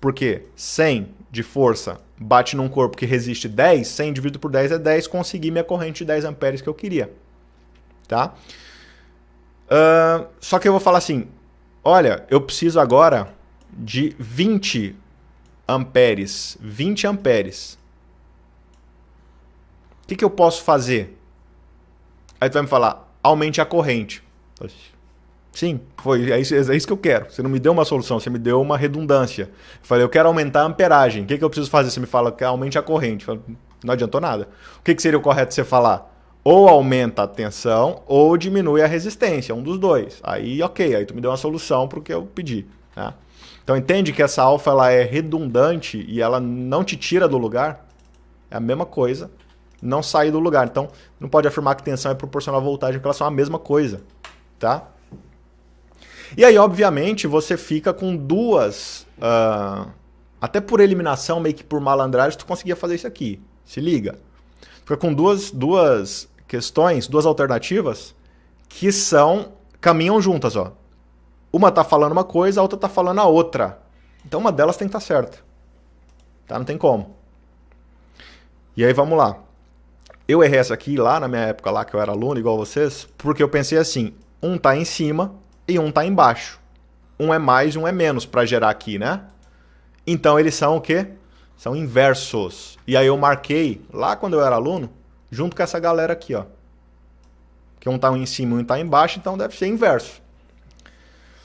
[SPEAKER 1] Porque 100 de força bate num corpo que resiste 10, 100 dividido por 10 é 10, consegui minha corrente de 10 amperes que eu queria. Tá? Só que eu vou falar assim, olha, eu preciso agora de 20 amperes. 20 amperes. O que eu posso fazer? Aí tu vai me falar, aumente a corrente. Sim, é isso que eu quero. Você não me deu uma solução, você me deu uma redundância. Eu falei, eu quero aumentar a amperagem. O que eu preciso fazer? Você me fala que aumente a corrente. Eu falo, não adiantou nada. O que seria o correto você falar? Ou aumenta a tensão ou diminui a resistência, um dos dois. Aí, ok, aí tu me deu uma solução para o que eu pedi. Né? Então entende que essa alfa ela é redundante e ela não te tira do lugar? É a mesma coisa, não sair do lugar. Então não pode afirmar que tensão é proporcional à voltagem, porque elas são a mesma coisa. Tá? E aí, obviamente, você fica com duas... até por eliminação, meio que por malandragem, tu conseguia fazer isso aqui. Se liga. Fica com duas questões, duas alternativas que caminham juntas. Ó. Uma tá falando uma coisa, a outra tá falando a outra. Então uma delas tem que estar certa. Tá? Não tem como. E aí, vamos lá. Eu errei essa aqui lá na minha época, lá que eu era aluno, igual vocês, porque eu pensei assim, um tá em cima e um tá embaixo. Um é mais e um é menos para gerar aqui, né? Então eles são o quê? São inversos. E aí eu marquei, lá quando eu era aluno, junto com essa galera aqui, ó. Que um tá em cima e um tá embaixo, então deve ser inverso.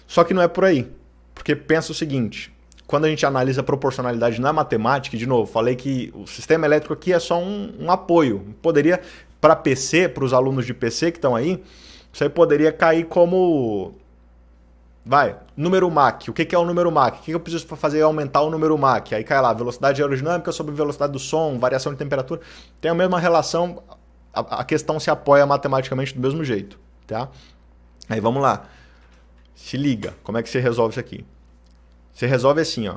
[SPEAKER 1] Só que não é por aí. Porque pensa o seguinte, quando a gente analisa a proporcionalidade na matemática, de novo, falei que o sistema elétrico aqui é só um apoio. Poderia, para PC, para os alunos de PC que estão aí, isso aí poderia cair como... número Mach. O que é o número Mach? O que eu preciso fazer aumentar o número Mach? Aí cai lá, velocidade aerodinâmica sobre velocidade do som, variação de temperatura. Tem a mesma relação, a questão se apoia matematicamente do mesmo jeito. Tá? Aí vamos lá. Se liga, como é que você resolve isso aqui? Você resolve assim, ó.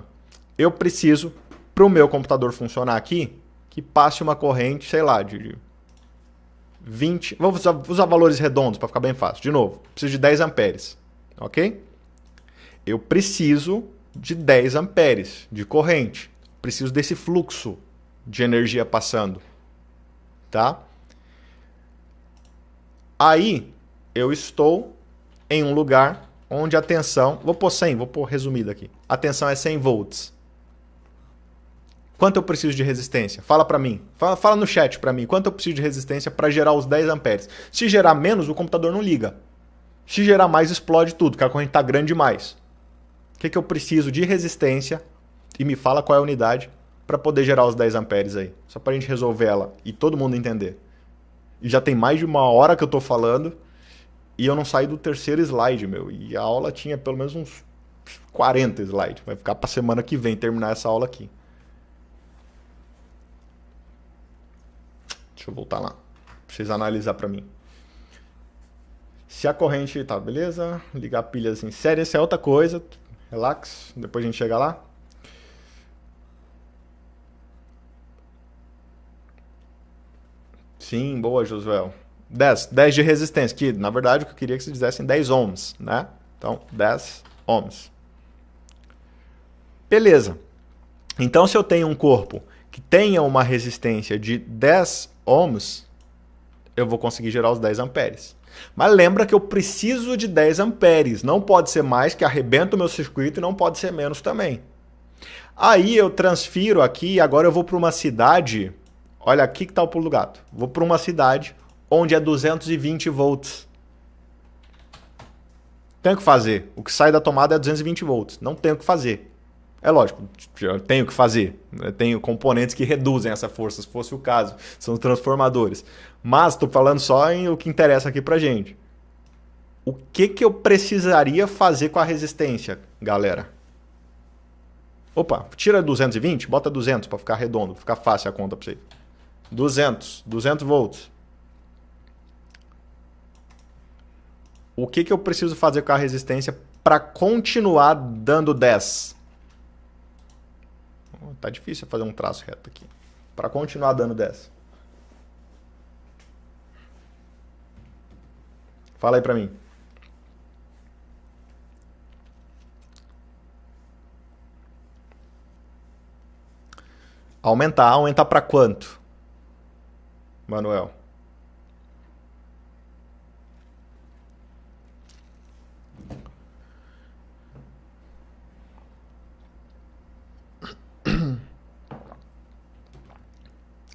[SPEAKER 1] Eu preciso, para o meu computador funcionar aqui, que passe uma corrente, sei lá, de 20... Vou usar valores redondos para ficar bem fácil. De novo, preciso de 10 amperes. Ok? Eu preciso de 10 amperes de corrente. Preciso desse fluxo de energia passando. Tá? Aí, eu estou em um lugar onde a tensão... Vou pôr 100, vou pôr resumido aqui. A tensão é 100 volts. Quanto eu preciso de resistência? Fala para mim. Fala no chat para mim. Quanto eu preciso de resistência para gerar os 10 amperes? Se gerar menos, o computador não liga. Se gerar mais, explode tudo, porque a corrente está grande demais. O que eu preciso de resistência? E me fala qual é a unidade para poder gerar os 10 amperes aí. Só para a gente resolver ela e todo mundo entender. E já tem mais de uma hora que eu estou falando e eu não saí do terceiro slide, meu. E a aula tinha pelo menos uns 40 slides. Vai ficar para semana que vem terminar essa aula aqui. Deixa eu voltar lá. Precisa analisar para mim. Se a corrente... Tá, beleza. Ligar pilhas em série, essa é outra coisa. Relax. Depois a gente chega lá. Sim, boa, Josuel. 10 de resistência. Que, na verdade, o que eu queria que vocês fizessem 10 ohms, né? Então, 10 ohms. Beleza. Então, se eu tenho um corpo que tenha uma resistência de 10 ohms, eu vou conseguir gerar os 10 amperes. Mas lembra que eu preciso de 10 amperes. Não pode ser mais, que arrebenta o meu circuito, e não pode ser menos também. Aí eu transfiro aqui, agora eu vou para uma cidade. Olha aqui que está o pulo do gato. Vou para uma cidade onde é 220 volts. Tenho que fazer. O que sai da tomada é 220 volts. Não tenho que fazer. É lógico, eu tenho que fazer. Eu tenho componentes que reduzem essa força, se fosse o caso. São os transformadores. Mas estou falando só em o que interessa aqui pra gente. O que eu precisaria fazer com a resistência, galera? Opa, tira 220, bota 200 para ficar redondo, ficar fácil a conta para você. 200 volts. O que eu preciso fazer com a resistência para continuar dando 10? Tá difícil fazer um traço reto aqui. Para continuar dando 10. Fala aí para mim. Aumentar para quanto? Manuel.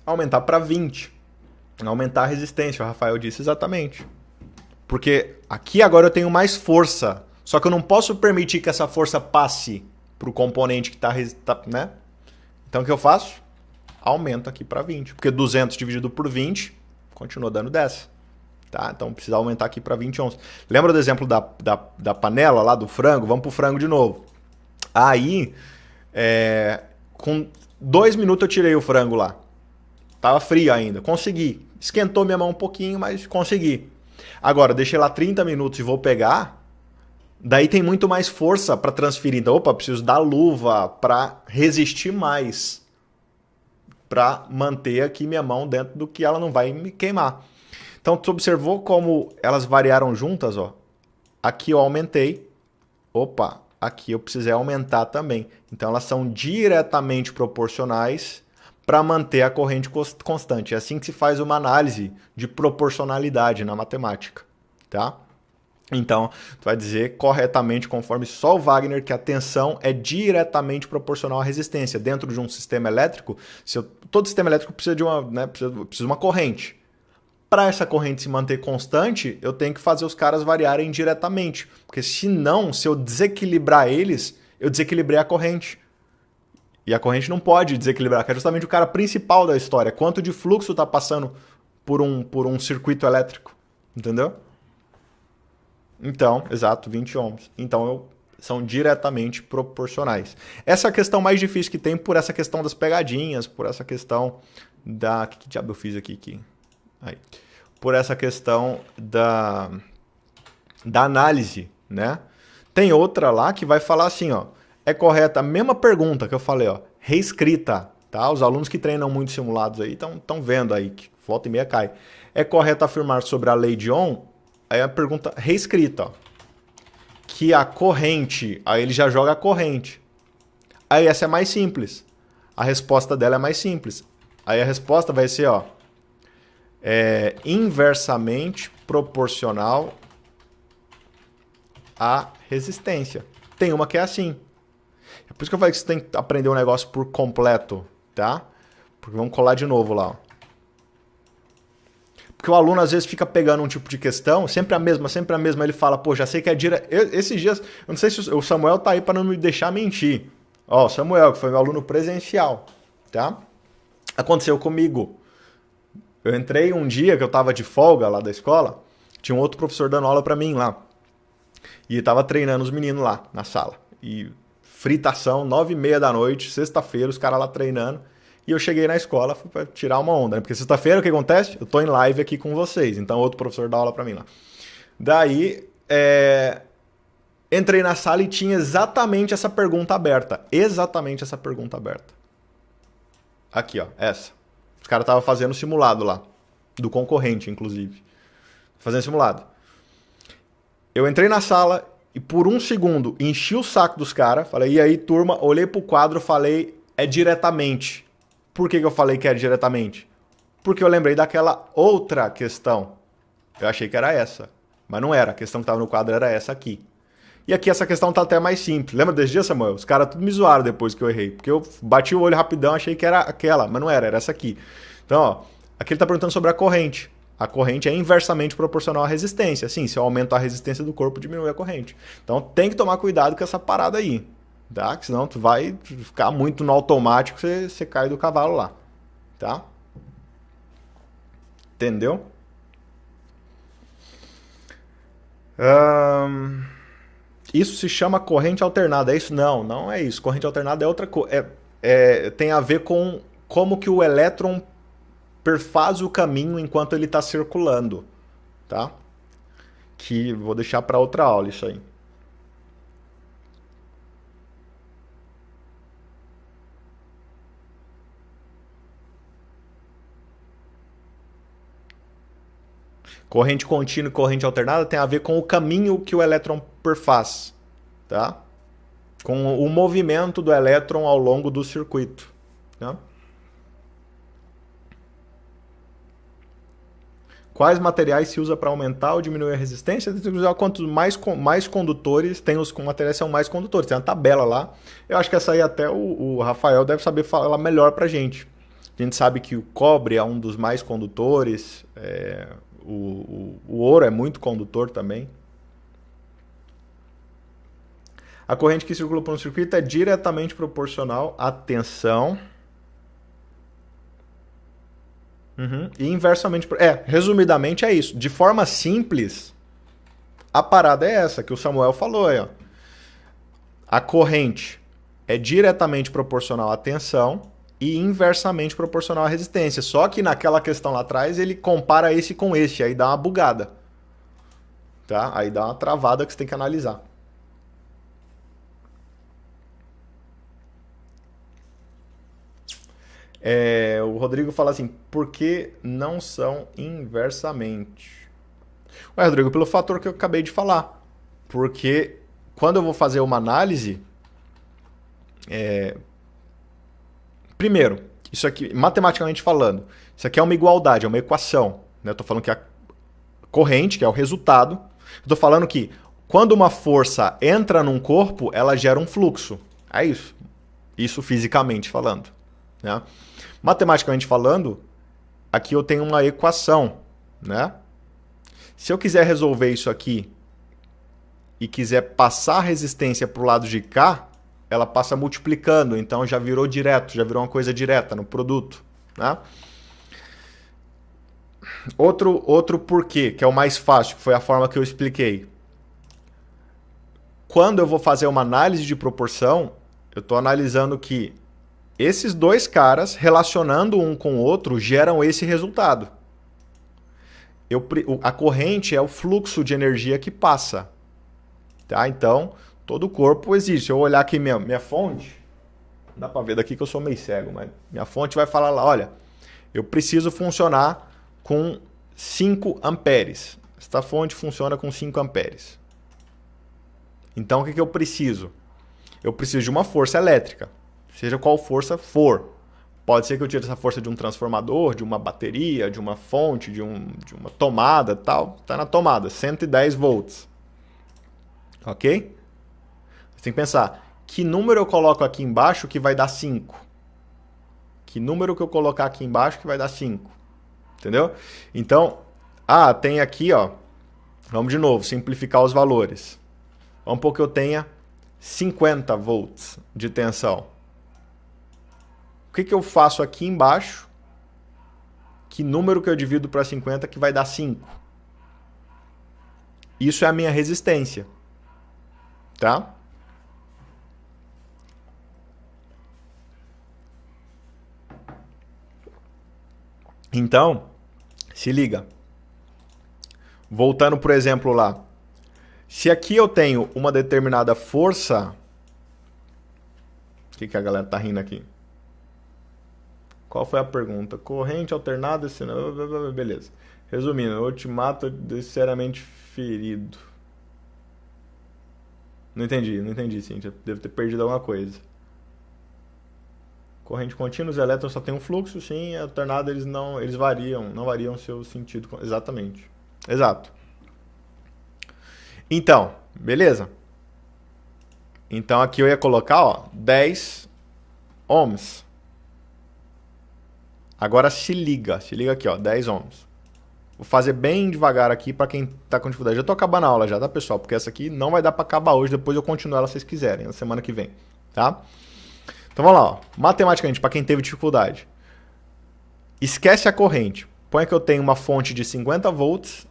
[SPEAKER 1] Aumentar para 20. Aumentar a resistência, o Rafael disse exatamente. Porque aqui agora eu tenho mais força. Só que eu não posso permitir que essa força passe para o componente que está, né? Então o que eu faço? Aumento aqui para 20. Porque 200 dividido por 20 continua dando 10. Tá? Então precisa aumentar aqui para 20 ohms. Lembra do exemplo da panela lá do frango? Vamos para o frango de novo. Aí, com 2 minutos eu tirei o frango lá. Tava frio ainda. Consegui. Esquentou minha mão um pouquinho, mas consegui. Agora, deixei lá 30 minutos e vou pegar. Daí tem muito mais força para transferir. Então, preciso da luva para resistir mais. Para manter aqui minha mão dentro do que ela não vai me queimar. Então, tu observou como elas variaram juntas, ó. Aqui eu aumentei. Aqui eu precisei aumentar também. Então, elas são diretamente proporcionais para manter a corrente constante. É assim que se faz uma análise de proporcionalidade na matemática, tá? Então, tu vai dizer corretamente, conforme só o Wagner, que a tensão é diretamente proporcional à resistência. Dentro de um sistema elétrico, todo sistema elétrico precisa de uma corrente. Para essa corrente se manter constante, eu tenho que fazer os caras variarem diretamente. Porque senão, se eu desequilibrar eles, eu desequilibrei a corrente. E a corrente não pode desequilibrar, que é justamente o cara principal da história. Quanto de fluxo está passando por um circuito elétrico. Entendeu? Então, exato, 20 ohms. Então, são diretamente proporcionais. Essa é a questão mais difícil que tem por essa questão das pegadinhas, por essa questão da... Que diabo eu fiz aqui? Aí. Por essa questão da análise, né? Tem outra lá que vai falar assim, ó. É correta a mesma pergunta que eu falei, ó, reescrita, tá? Os alunos que treinam muito simulados aí estão vendo aí, que volta e meia cai. É correto afirmar sobre a lei de Ohm? Aí a pergunta reescrita, ó, que a corrente, aí ele já joga a corrente. Aí essa é mais simples. A resposta dela é mais simples. Aí a resposta vai ser, ó, inversamente proporcional à resistência. Tem uma que é assim. É por isso que eu falei que você tem que aprender um negócio por completo, tá? Porque vamos colar de novo lá, ó. Porque o aluno às vezes fica pegando um tipo de questão, sempre a mesma, ele fala, pô, já sei que é direto. Esses dias, eu não sei se o Samuel tá aí para não me deixar mentir. Ó, o Samuel, que foi meu aluno presencial, tá? Aconteceu comigo. Eu entrei um dia que eu tava de folga lá da escola, tinha um outro professor dando aula para mim lá. E tava treinando os meninos lá na sala. E fritação, 9h30 da noite, sexta-feira, os caras lá treinando. E eu cheguei na escola para tirar uma onda, né? Porque sexta-feira o que acontece? Eu tô em live aqui com vocês, então outro professor dá aula para mim lá. Daí, entrei na sala e tinha exatamente essa pergunta aberta. Exatamente essa pergunta aberta. Aqui, ó, essa. Os caras estavam fazendo simulado lá. Do concorrente, inclusive. Fazendo simulado. Eu entrei na sala e por um segundo enchi o saco dos caras, falei, e aí, turma, olhei pro quadro, falei, é diretamente. Por que eu falei que é diretamente? Porque eu lembrei daquela outra questão. Eu achei que era essa, mas não era. A questão que estava no quadro era essa aqui. E aqui essa questão tá até mais simples. Lembra desse dia, Samuel? Os caras tudo me zoaram depois que eu errei. Porque eu bati o olho rapidão, achei que era aquela, mas não era, era essa aqui. Então, ó, aqui ele tá perguntando sobre a corrente. A corrente é inversamente proporcional à resistência. Sim, se eu aumentar a resistência do corpo, diminui a corrente. Então tem que tomar cuidado com essa parada aí. Tá? Que senão tu vai ficar muito no automático, você cai do cavalo lá. Tá? Entendeu? Isso se chama corrente alternada, é isso? Não, não é isso. Corrente alternada é outra coisa. Tem a ver com como que o elétron perfaz o caminho enquanto ele está circulando, tá? Que vou deixar para outra aula isso aí. Corrente contínua e corrente alternada tem a ver com o caminho que o elétron perfaz, tá? Com o movimento do elétron ao longo do circuito, tá? Quais materiais se usa para aumentar ou diminuir a resistência? Quanto mais condutores, tem os materiais que são mais condutores. Tem uma tabela lá. Eu acho que essa aí até o Rafael deve saber falar melhor para a gente. A gente sabe que o cobre é um dos mais condutores. O ouro é muito condutor também. A corrente que circula por um circuito é diretamente proporcional à tensão. E inversamente. Resumidamente é isso. De forma simples, a parada é essa que o Samuel falou aí, ó. A corrente é diretamente proporcional à tensão e inversamente proporcional à resistência. Só que naquela questão lá atrás ele compara esse com esse, aí dá uma bugada. Tá? Aí dá uma travada que você tem que analisar. O Rodrigo fala assim, por que não são inversamente? Ué, Rodrigo, pelo fator que eu acabei de falar. Porque quando eu vou fazer uma análise, primeiro, isso aqui, matematicamente falando, isso aqui é uma igualdade, é uma equação. Né? Eu estou falando que a corrente, que é o resultado, estou falando que quando uma força entra num corpo, ela gera um fluxo. É isso. Isso fisicamente falando. Né? Matematicamente falando, aqui eu tenho uma equação. Né? Se eu quiser resolver isso aqui e quiser passar a resistência para o lado de cá, ela passa multiplicando, então já virou direto, já virou uma coisa direta no produto. Né? Outro porquê, que é o mais fácil, que foi a forma que eu expliquei. Quando eu vou fazer uma análise de proporção, eu estou analisando que esses dois caras, relacionando um com o outro, geram esse resultado. A corrente é o fluxo de energia que passa. Tá? Então, todo o corpo existe. Se eu olhar aqui minha fonte, não dá para ver daqui que eu sou meio cego, mas minha fonte vai falar lá, olha, eu preciso funcionar com 5 amperes. Esta fonte funciona com 5 amperes. Então, o que eu preciso? Eu preciso de uma força elétrica, seja qual força for. Pode ser que eu tire essa força de um transformador, de uma bateria, de uma fonte, de uma tomada, tal. Está na tomada, 110 volts. Ok? Você tem que pensar, que número eu coloco aqui embaixo que vai dar 5? Que número que eu colocar aqui embaixo que vai dar 5? Entendeu? Então, tem aqui, ó. Vamos de novo, simplificar os valores. Vamos supor que eu tenha 50 volts de tensão. O que eu faço aqui embaixo? Que número que eu divido para 50 que vai dar 5? Isso é a minha resistência. Tá? Então, se liga. Voltando por exemplo lá. Se aqui eu tenho uma determinada força... O que a galera tá rindo aqui? Qual foi a pergunta? Corrente alternada... Beleza. Resumindo, eu te mato seriamente ferido. Não entendi, sim. Devo ter perdido alguma coisa. Corrente contínua, os elétrons só tem um fluxo, sim, alternado eles variam, não variam seu sentido. Exatamente. Exato. Então, beleza? Então aqui eu ia colocar, ó, 10 ohms. Agora se liga aqui, ó, 10 ohms. Vou fazer bem devagar aqui para quem tá com dificuldade. Já tô acabando a aula já, tá, pessoal? Porque essa aqui não vai dar para acabar hoje, depois eu continuo ela se vocês quiserem, na semana que vem, tá? Então vamos lá, ó. Matematicamente, para quem teve dificuldade. Esquece a corrente. Põe que eu tenho uma fonte de 50 volts,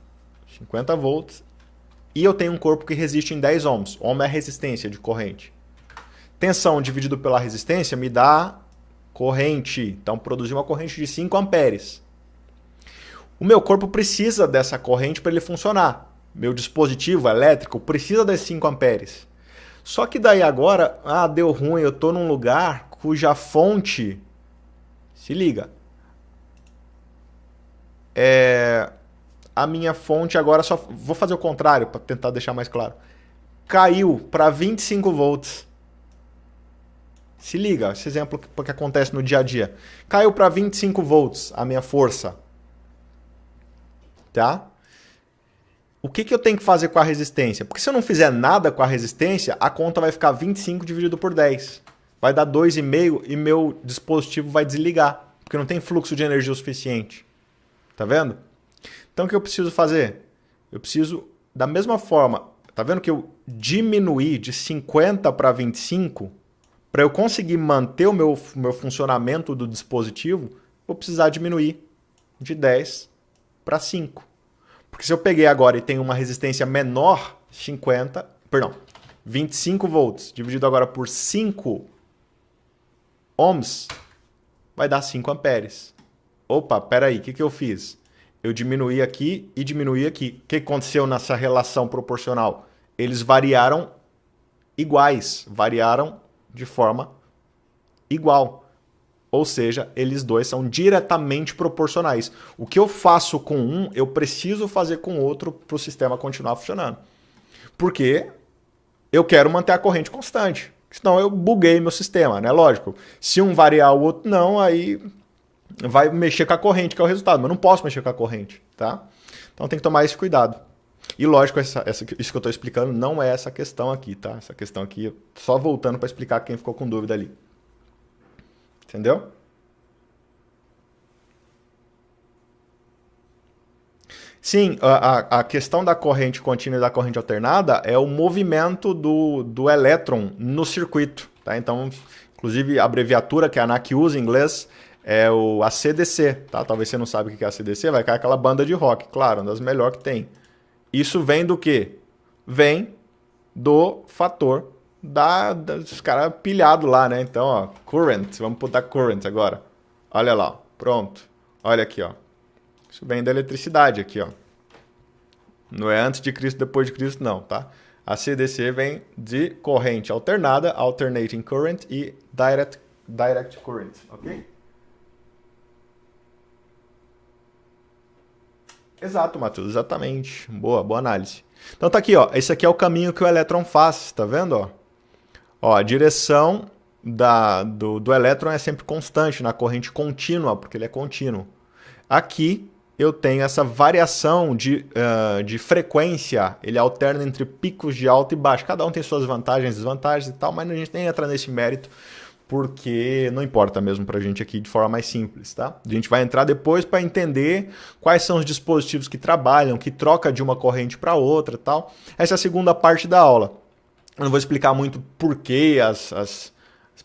[SPEAKER 1] e eu tenho um corpo que resiste em 10 ohms. Ohm é a resistência de corrente. Tensão dividido pela resistência me dá corrente. Então, produzir uma corrente de 5 amperes. O meu corpo precisa dessa corrente para ele funcionar. Meu dispositivo elétrico precisa desses 5 amperes. Só que daí agora, deu ruim, eu estou num lugar cuja fonte... Se liga. A minha fonte agora, só vou fazer o contrário para tentar deixar mais claro. Caiu para 25 volts. Se liga, esse exemplo que acontece no dia a dia. Caiu para 25 volts a minha força. Tá? O que eu tenho que fazer com a resistência? Porque se eu não fizer nada com a resistência, a conta vai ficar 25 dividido por 10. Vai dar 2,5 e meu dispositivo vai desligar. Porque não tem fluxo de energia o suficiente. Tá vendo? Então o que eu preciso fazer? Eu preciso, da mesma forma, tá vendo que eu diminuí de 50 para 25? Para eu conseguir manter o meu funcionamento do dispositivo, vou precisar diminuir de 10 para 5. Porque se eu peguei agora e tenho uma resistência menor, 25 volts, dividido agora por 5 ohms, vai dar 5 amperes. Opa, peraí, o que eu fiz? Eu diminuí aqui e diminuí aqui. O que aconteceu nessa relação proporcional? Eles variaram iguais, variaram de forma igual. Ou seja, eles dois são diretamente proporcionais. O que eu faço com um, eu preciso fazer com o outro para o sistema continuar funcionando. Porque eu quero manter a corrente constante. Senão eu buguei meu sistema, né? Lógico. Se um variar, o outro não, aí vai mexer com a corrente, que é o resultado. Mas eu não posso mexer com a corrente, tá? Então tem que tomar esse cuidado. E lógico, isso que eu estou explicando não é essa questão aqui, tá? Essa questão aqui, só voltando para explicar quem ficou com dúvida ali. Entendeu? Sim, a questão da corrente contínua e da corrente alternada é o movimento do elétron no circuito. Tá? Então, inclusive, a abreviatura que a ANAC usa em inglês é o AC/DC. Tá? Talvez você não sabe o que é AC/DC, vai cair aquela banda de rock, claro, uma das melhores que tem. Isso vem do quê? Vem do fator dos caras pilhados lá, né? Então, ó, current, vamos botar current agora. Olha lá, ó, pronto. Olha aqui, ó. Isso vem da eletricidade aqui, ó. Não é antes de Cristo, depois de Cristo, não, tá? A AC/DC vem de corrente alternada, alternating current, e direct current, ok? Exato, Matheus, exatamente. Boa análise. Então tá aqui, ó. Esse aqui é o caminho que o elétron faz, tá vendo, ó? Ó, a direção do elétron é sempre constante na corrente contínua, porque ele é contínuo. Aqui eu tenho essa variação de frequência, ele alterna entre picos de alto e baixo. Cada um tem suas vantagens, desvantagens e tal, mas a gente nem entra nesse mérito, porque não importa mesmo para a gente aqui de forma mais simples, tá? A gente vai entrar depois para entender quais são os dispositivos que trabalham, que troca de uma corrente para outra e tal. Essa é a segunda parte da aula. Eu não vou explicar muito porquê as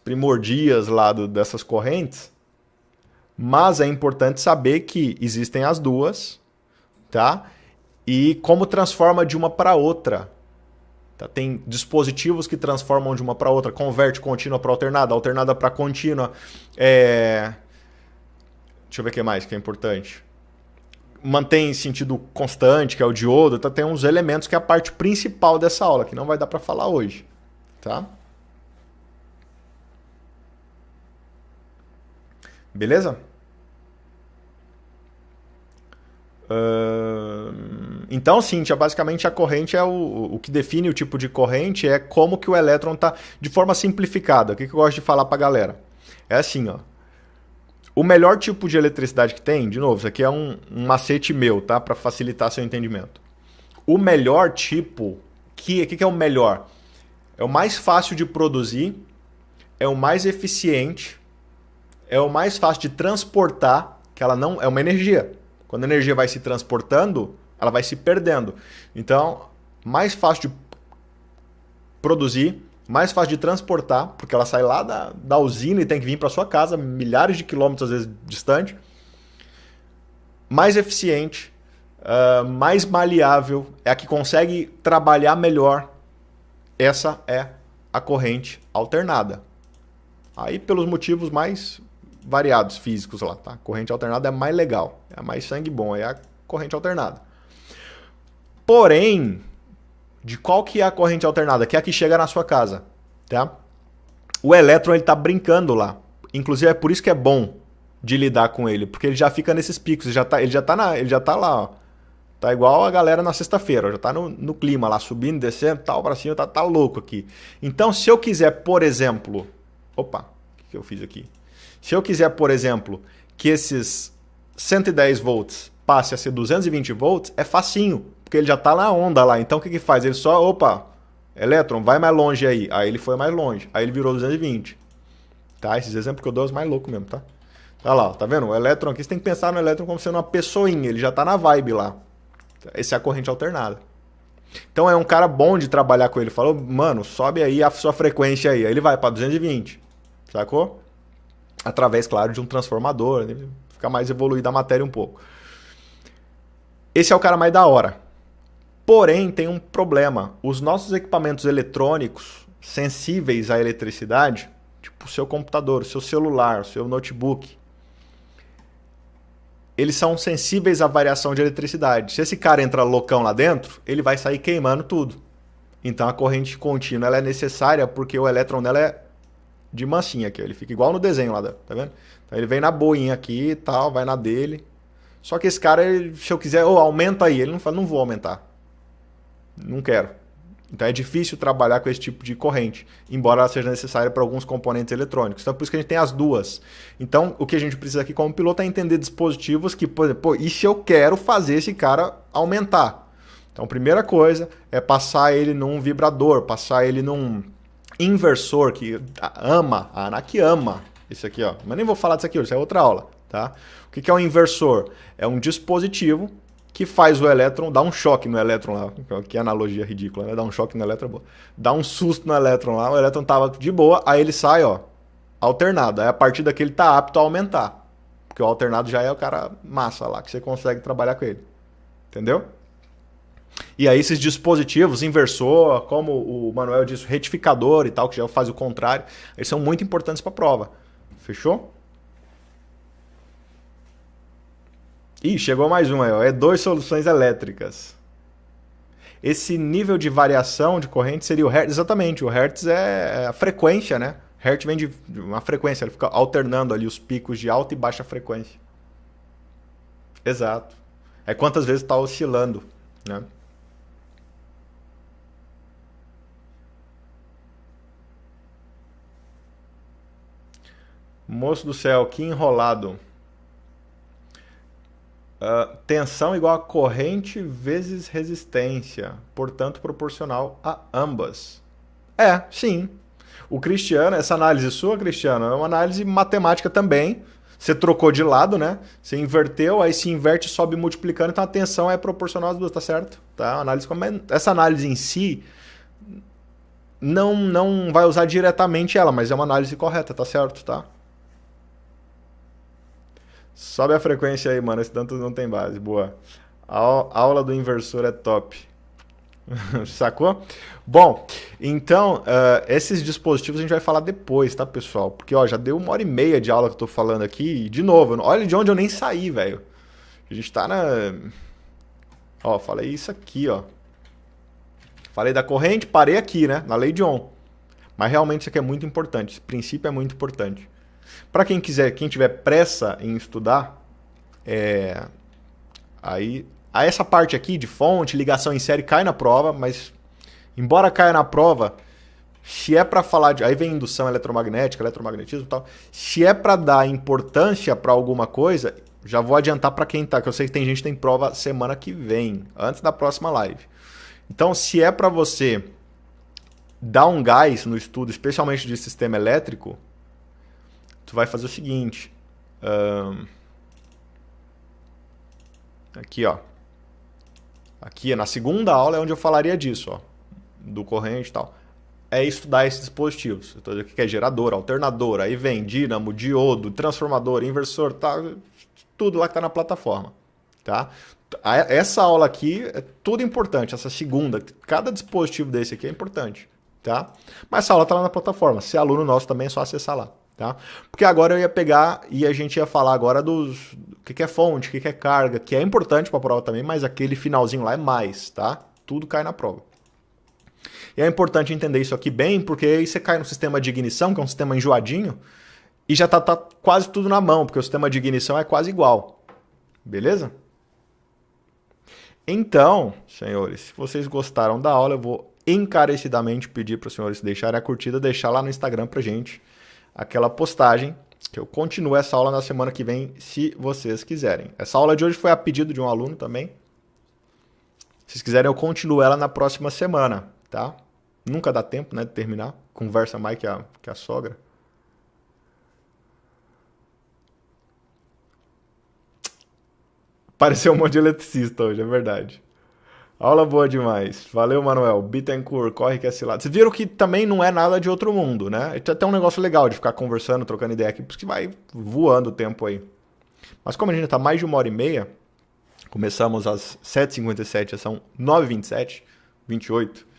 [SPEAKER 1] primordias lá dessas correntes, mas é importante saber que existem as duas, tá? E como transforma de uma para outra. Tá? Tem dispositivos que transformam de uma para outra, converte contínua para alternada, alternada para contínua. Deixa eu ver o que mais que é importante. Mantém sentido constante, que é o diodo. Tá? Tem uns elementos que é a parte principal dessa aula, que não vai dar para falar hoje. Tá? Beleza? Então, Cíntia, basicamente a corrente é o que define o tipo de corrente é como que o elétron está de forma simplificada. O que eu gosto de falar para a galera? É assim, ó. O melhor tipo de eletricidade que tem, de novo, isso aqui é um macete meu, tá? Para facilitar seu entendimento. O melhor tipo, o que é o melhor? É o mais fácil de produzir, é o mais eficiente, é o mais fácil de transportar, que ela não é uma energia. Quando a energia vai se transportando, ela vai se perdendo. Então, mais fácil de produzir, mais fácil de transportar, porque ela sai lá da usina e tem que vir para sua casa, milhares de quilômetros às vezes distante. Mais eficiente, mais maleável, é a que consegue trabalhar melhor. Essa é a corrente alternada. Aí pelos motivos mais variados físicos lá, tá? A corrente alternada é mais legal, é a mais sangue bom, é a corrente alternada. Porém, de qual que é a corrente alternada? Que é a que chega na sua casa, tá? O elétron ele tá brincando lá. Inclusive é por isso que é bom de lidar com ele, porque ele já fica nesses picos, ele já tá lá, ó. Tá igual a galera na sexta-feira, já tá no clima lá, subindo, descendo, tal, pra cima, tá louco aqui. Então, se eu quiser, por exemplo... Opa, o que eu fiz aqui? Se eu quiser, por exemplo, que esses 110 volts passe a ser 220 volts, é facinho, porque ele já tá na onda lá. Então, o que faz? Ele só, opa, elétron, vai mais longe aí. Aí ele foi mais longe, aí ele virou 220. Tá? Esses exemplos que eu dou são mais loucos mesmo, tá? Olha lá, tá vendo? O elétron aqui, você tem que pensar no elétron como sendo uma pessoinha, ele já tá na vibe lá. Essa é a corrente alternada. Então é um cara bom de trabalhar com ele. Falou, mano, sobe aí a sua frequência aí. Aí ele vai para 220. Sacou? Através, claro, de um transformador. Né? Fica mais evoluída a matéria um pouco. Esse é o cara mais da hora. Porém, tem um problema. Os nossos equipamentos eletrônicos sensíveis à eletricidade, tipo o seu computador, o seu celular, o seu notebook, eles são sensíveis à variação de eletricidade. Se esse cara entra loucão lá dentro, ele vai sair queimando tudo. Então a corrente contínua ela é necessária porque o elétron dela é de mansinha aqui. Ele fica igual no desenho lá, tá vendo? Então ele vem na boinha aqui e tal, vai na dele. Só que esse cara, se eu quiser, aumenta aí. Ele não fala, não vou aumentar. Não quero. Então é difícil trabalhar com esse tipo de corrente, embora ela seja necessária para alguns componentes eletrônicos. Então por isso que a gente tem as duas. Então o que a gente precisa aqui como piloto é entender dispositivos que, por exemplo, e se eu quero fazer esse cara aumentar? Então a primeira coisa é passar ele num vibrador, passar ele num inversor que ama, a ANAC ama isso aqui, ó. Mas nem vou falar disso aqui hoje, isso é outra aula, tá? O que é um inversor? É um dispositivo que faz o elétron, dá um choque no elétron lá, que analogia ridícula, né? Dá um choque no elétron, dá um susto no elétron lá, o elétron tava de boa, aí ele sai, ó, alternado. Aí a partir daqui ele tá apto a aumentar, porque o alternado já é o cara massa lá, que você consegue trabalhar com ele. Entendeu? E aí esses dispositivos, inversor, como o Manuel disse, retificador e tal, que já faz o contrário, eles são muito importantes para a prova. Fechou? Ih, chegou mais um aí, ó. E2 soluções elétricas. Esse nível de variação de corrente seria o Hertz. Exatamente, o Hertz é a frequência, né? Hertz vem de uma frequência, ele fica alternando ali os picos de alta e baixa frequência. Exato. É quantas vezes está oscilando, né? Moço do céu, que enrolado. Tensão igual a corrente vezes resistência, portanto proporcional a ambas. É, sim. O Cristiano, essa análise sua, Cristiano, é uma análise matemática também. Você trocou de lado, né? Você inverteu, aí se inverte, sobe multiplicando, então a tensão é proporcional às duas, tá certo? Tá? Análise como essa análise em si não vai usar diretamente ela, mas é uma análise correta, tá certo, tá? Sobe a frequência aí, mano. Esse tanto não tem base. Boa. A aula do inversor é top. Sacou? Bom, então, esses dispositivos a gente vai falar depois, tá, pessoal? Porque, ó, já deu 1h30 de aula que eu tô falando aqui. E, de novo, olha de onde eu nem saí, velho. A gente tá na... Ó, falei isso aqui, ó. Falei da corrente, parei aqui, né? Na lei de Ohm. Mas realmente isso aqui é muito importante. Esse princípio é muito importante. Para quem quiser, quem tiver pressa em estudar, aí essa parte aqui de fonte, ligação em série, cai na prova, mas embora caia na prova, se é para falar de... Aí vem indução eletromagnética, eletromagnetismo e tal. Se é para dar importância para alguma coisa, já vou adiantar para quem tá, que eu sei que tem gente que tem prova semana que vem, antes da próxima live. Então, se é para você dar um gás no estudo, especialmente de sistema elétrico, tu vai fazer o seguinte. Aqui, ó. Aqui, na segunda aula é onde eu falaria disso, ó. Do corrente e tal. É estudar esses dispositivos. Eu tô dizendo o que é gerador, alternador, aí vem dínamo, diodo, transformador, inversor, tá, tudo lá que tá na plataforma, tá? Essa aula aqui é tudo importante, essa segunda, cada dispositivo desse aqui é importante, tá? Mas essa aula tá lá na plataforma, se é aluno nosso também é só acessar lá, tá? Porque agora eu ia pegar e a gente ia falar agora dos o que é fonte, o que é carga, que é importante para a prova também, mas aquele finalzinho lá é mais, tá? Tudo cai na prova. E é importante entender isso aqui bem, porque aí você cai no sistema de ignição, que é um sistema enjoadinho, e já tá quase tudo na mão, porque o sistema de ignição é quase igual. Beleza? Então, senhores, se vocês gostaram da aula, eu vou encarecidamente pedir para os senhores deixarem a curtida, deixar lá no Instagram pra gente aquela postagem, que eu continuo essa aula na semana que vem, se vocês quiserem. Essa aula de hoje foi a pedido de um aluno também. Se vocês quiserem, eu continuo ela na próxima semana, tá? Nunca dá tempo, né, de terminar. Conversa mais que a sogra. Pareceu um monte de eletricista hoje, é verdade. Aula boa demais. Valeu, Manuel. Bittencourt, corre que é cilada. Vocês viram que também não é nada de outro mundo, né? É até um negócio legal de ficar conversando, trocando ideia aqui, porque vai voando o tempo aí. Mas como a gente tá mais de 1h30, começamos às 7h57, já são 9h27, 28.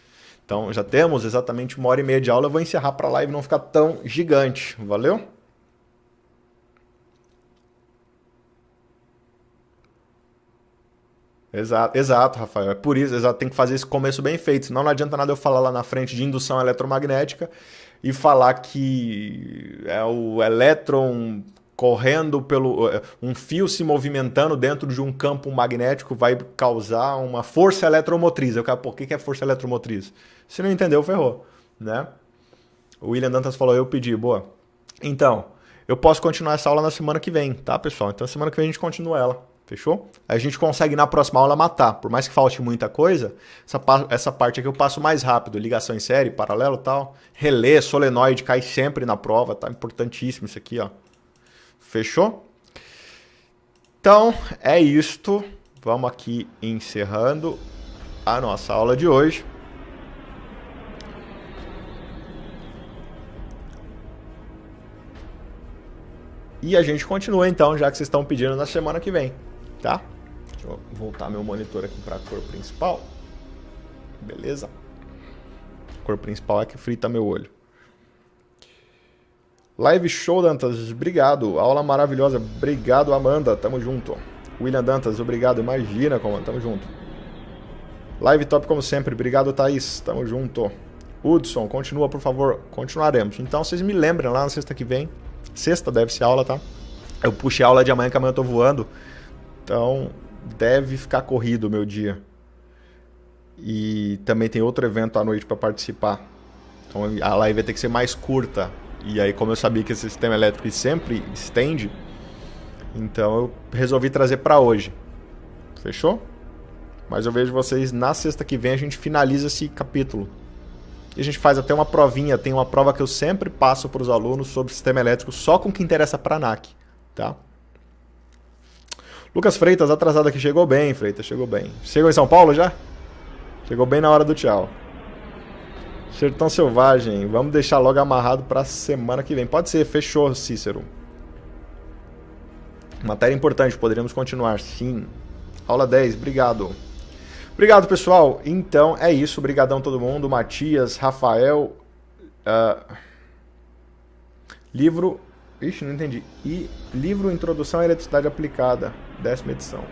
[SPEAKER 1] Então já temos exatamente 1h30 de aula. Eu vou encerrar para a live não ficar tão gigante. Valeu? Exato, Rafael. É por isso, exato, tem que fazer esse começo bem feito. Senão não adianta nada eu falar lá na frente de indução eletromagnética e falar que é o elétron correndo pelo... um fio se movimentando dentro de um campo magnético vai causar uma força eletromotriz. Eu quero, pô, o que é força eletromotriz? Se não entendeu, ferrou, né? O William Dantas falou, eu pedi, boa. Então, eu posso continuar essa aula na semana que vem, tá, pessoal? Então, semana que vem a gente continua ela, fechou? A gente consegue na próxima aula matar, por mais que falte muita coisa, essa parte aqui eu passo mais rápido, ligação em série, paralelo e tal. Relé, solenoide, cai sempre na prova, tá? Importantíssimo isso aqui, ó. Fechou? Então, é isto. Vamos aqui encerrando a nossa aula de hoje. E a gente continua então, já que vocês estão pedindo na semana que vem, tá? Deixa eu voltar meu monitor aqui para a cor principal. Beleza? A cor principal é que frita meu olho. Live show, Dantas, obrigado. Aula maravilhosa, obrigado, Amanda, tamo junto. William Dantas, obrigado, imagina, comando, tamo junto. Live top como sempre, obrigado, Thaís, tamo junto. Hudson, continua, por favor, continuaremos. Então vocês me lembrem lá na sexta que vem. Sexta deve ser aula, tá? Eu puxei a aula de amanhã, que amanhã eu tô voando. Então, deve ficar corrido o meu dia. E também tem outro evento à noite para participar. Então, a live vai ter que ser mais curta. E aí, como eu sabia que esse sistema elétrico sempre estende, então eu resolvi trazer para hoje. Fechou? Mas eu vejo vocês na sexta que vem, a gente finaliza esse capítulo. E a gente faz até uma provinha, tem uma prova que eu sempre passo para os alunos sobre sistema elétrico, só com o que interessa para a ANAC, tá? Lucas Freitas, atrasado aqui, chegou bem, Freitas, chegou bem. Chegou em São Paulo já? Chegou bem na hora do tchau. Sertão Selvagem, vamos deixar logo amarrado para a semana que vem. Pode ser, fechou, Cícero. Matéria importante, poderíamos continuar, sim. Aula 10, obrigado. Obrigado, pessoal. Então, é isso. Obrigadão todo mundo. Matias, Rafael. Livro... Ixi, não entendi. E livro Introdução à Eletricidade Aplicada, 10ª edição.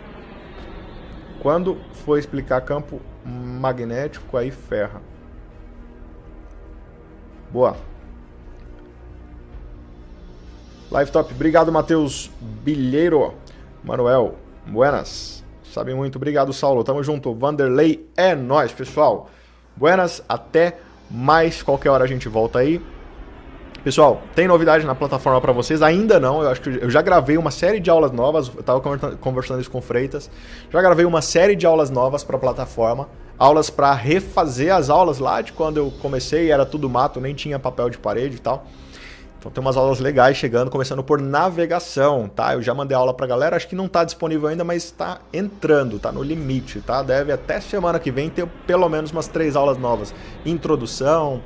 [SPEAKER 1] Quando for explicar campo magnético, aí ferra. Boa. Live top. Obrigado, Matheus Bilheiro. Manuel, buenas. Sabe muito. Obrigado, Saulo. Tamo junto. Vanderlei, é nóis, pessoal. Buenas, até mais. Qualquer hora a gente volta aí. Pessoal, tem novidade na plataforma para vocês? Ainda não, eu acho que eu já gravei uma série de aulas novas, eu estava conversando isso com o Freitas, já gravei uma série de aulas novas para a plataforma, aulas para refazer as aulas lá de quando eu comecei, era tudo mato, nem tinha papel de parede e tal. Então tem umas aulas legais chegando, começando por navegação, tá? Eu já mandei aula pra galera, acho que não tá disponível ainda, mas tá entrando, tá no limite, tá? Deve até semana que vem ter pelo menos umas 3 aulas novas. Introdução,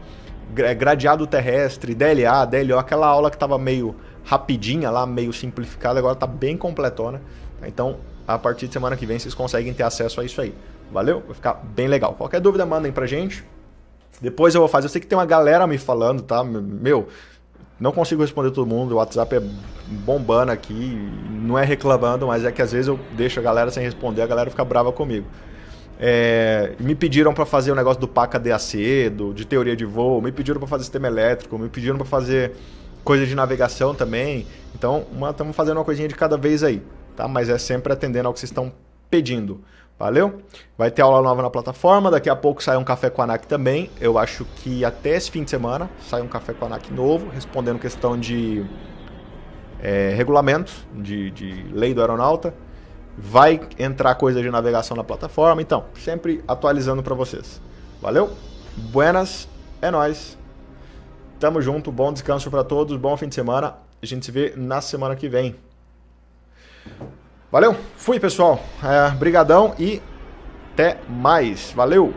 [SPEAKER 1] gradeado terrestre, DLA, DLO, aquela aula que tava meio rapidinha lá, meio simplificada, agora tá bem completona. Então, a partir de semana que vem vocês conseguem ter acesso a isso aí. Valeu? Vai ficar bem legal. Qualquer dúvida, mandem pra gente. Depois eu vou fazer. Eu sei que tem uma galera me falando, tá? Meu, não consigo responder todo mundo. O WhatsApp é bombando aqui. Não é reclamando, mas é que às vezes eu deixo a galera sem responder, a galera fica brava comigo. Me pediram para fazer o negócio do PACA DAC, de teoria de voo, me pediram para fazer sistema elétrico, me pediram para fazer coisa de navegação também. Então, estamos fazendo uma coisinha de cada vez aí, tá? Mas é sempre atendendo ao que vocês estão pedindo. Valeu? Vai ter aula nova na plataforma, daqui a pouco sai um Café com a ANAC também. Eu acho que até esse fim de semana sai um Café com a ANAC novo, respondendo questão de regulamento, de lei do aeronauta. Vai entrar coisa de navegação na plataforma, então, sempre atualizando para vocês. Valeu? Buenas, é nóis. Tamo junto, bom descanso para todos, bom fim de semana. A gente se vê na semana que vem. Valeu? Fui, pessoal. Brigadão e até mais. Valeu!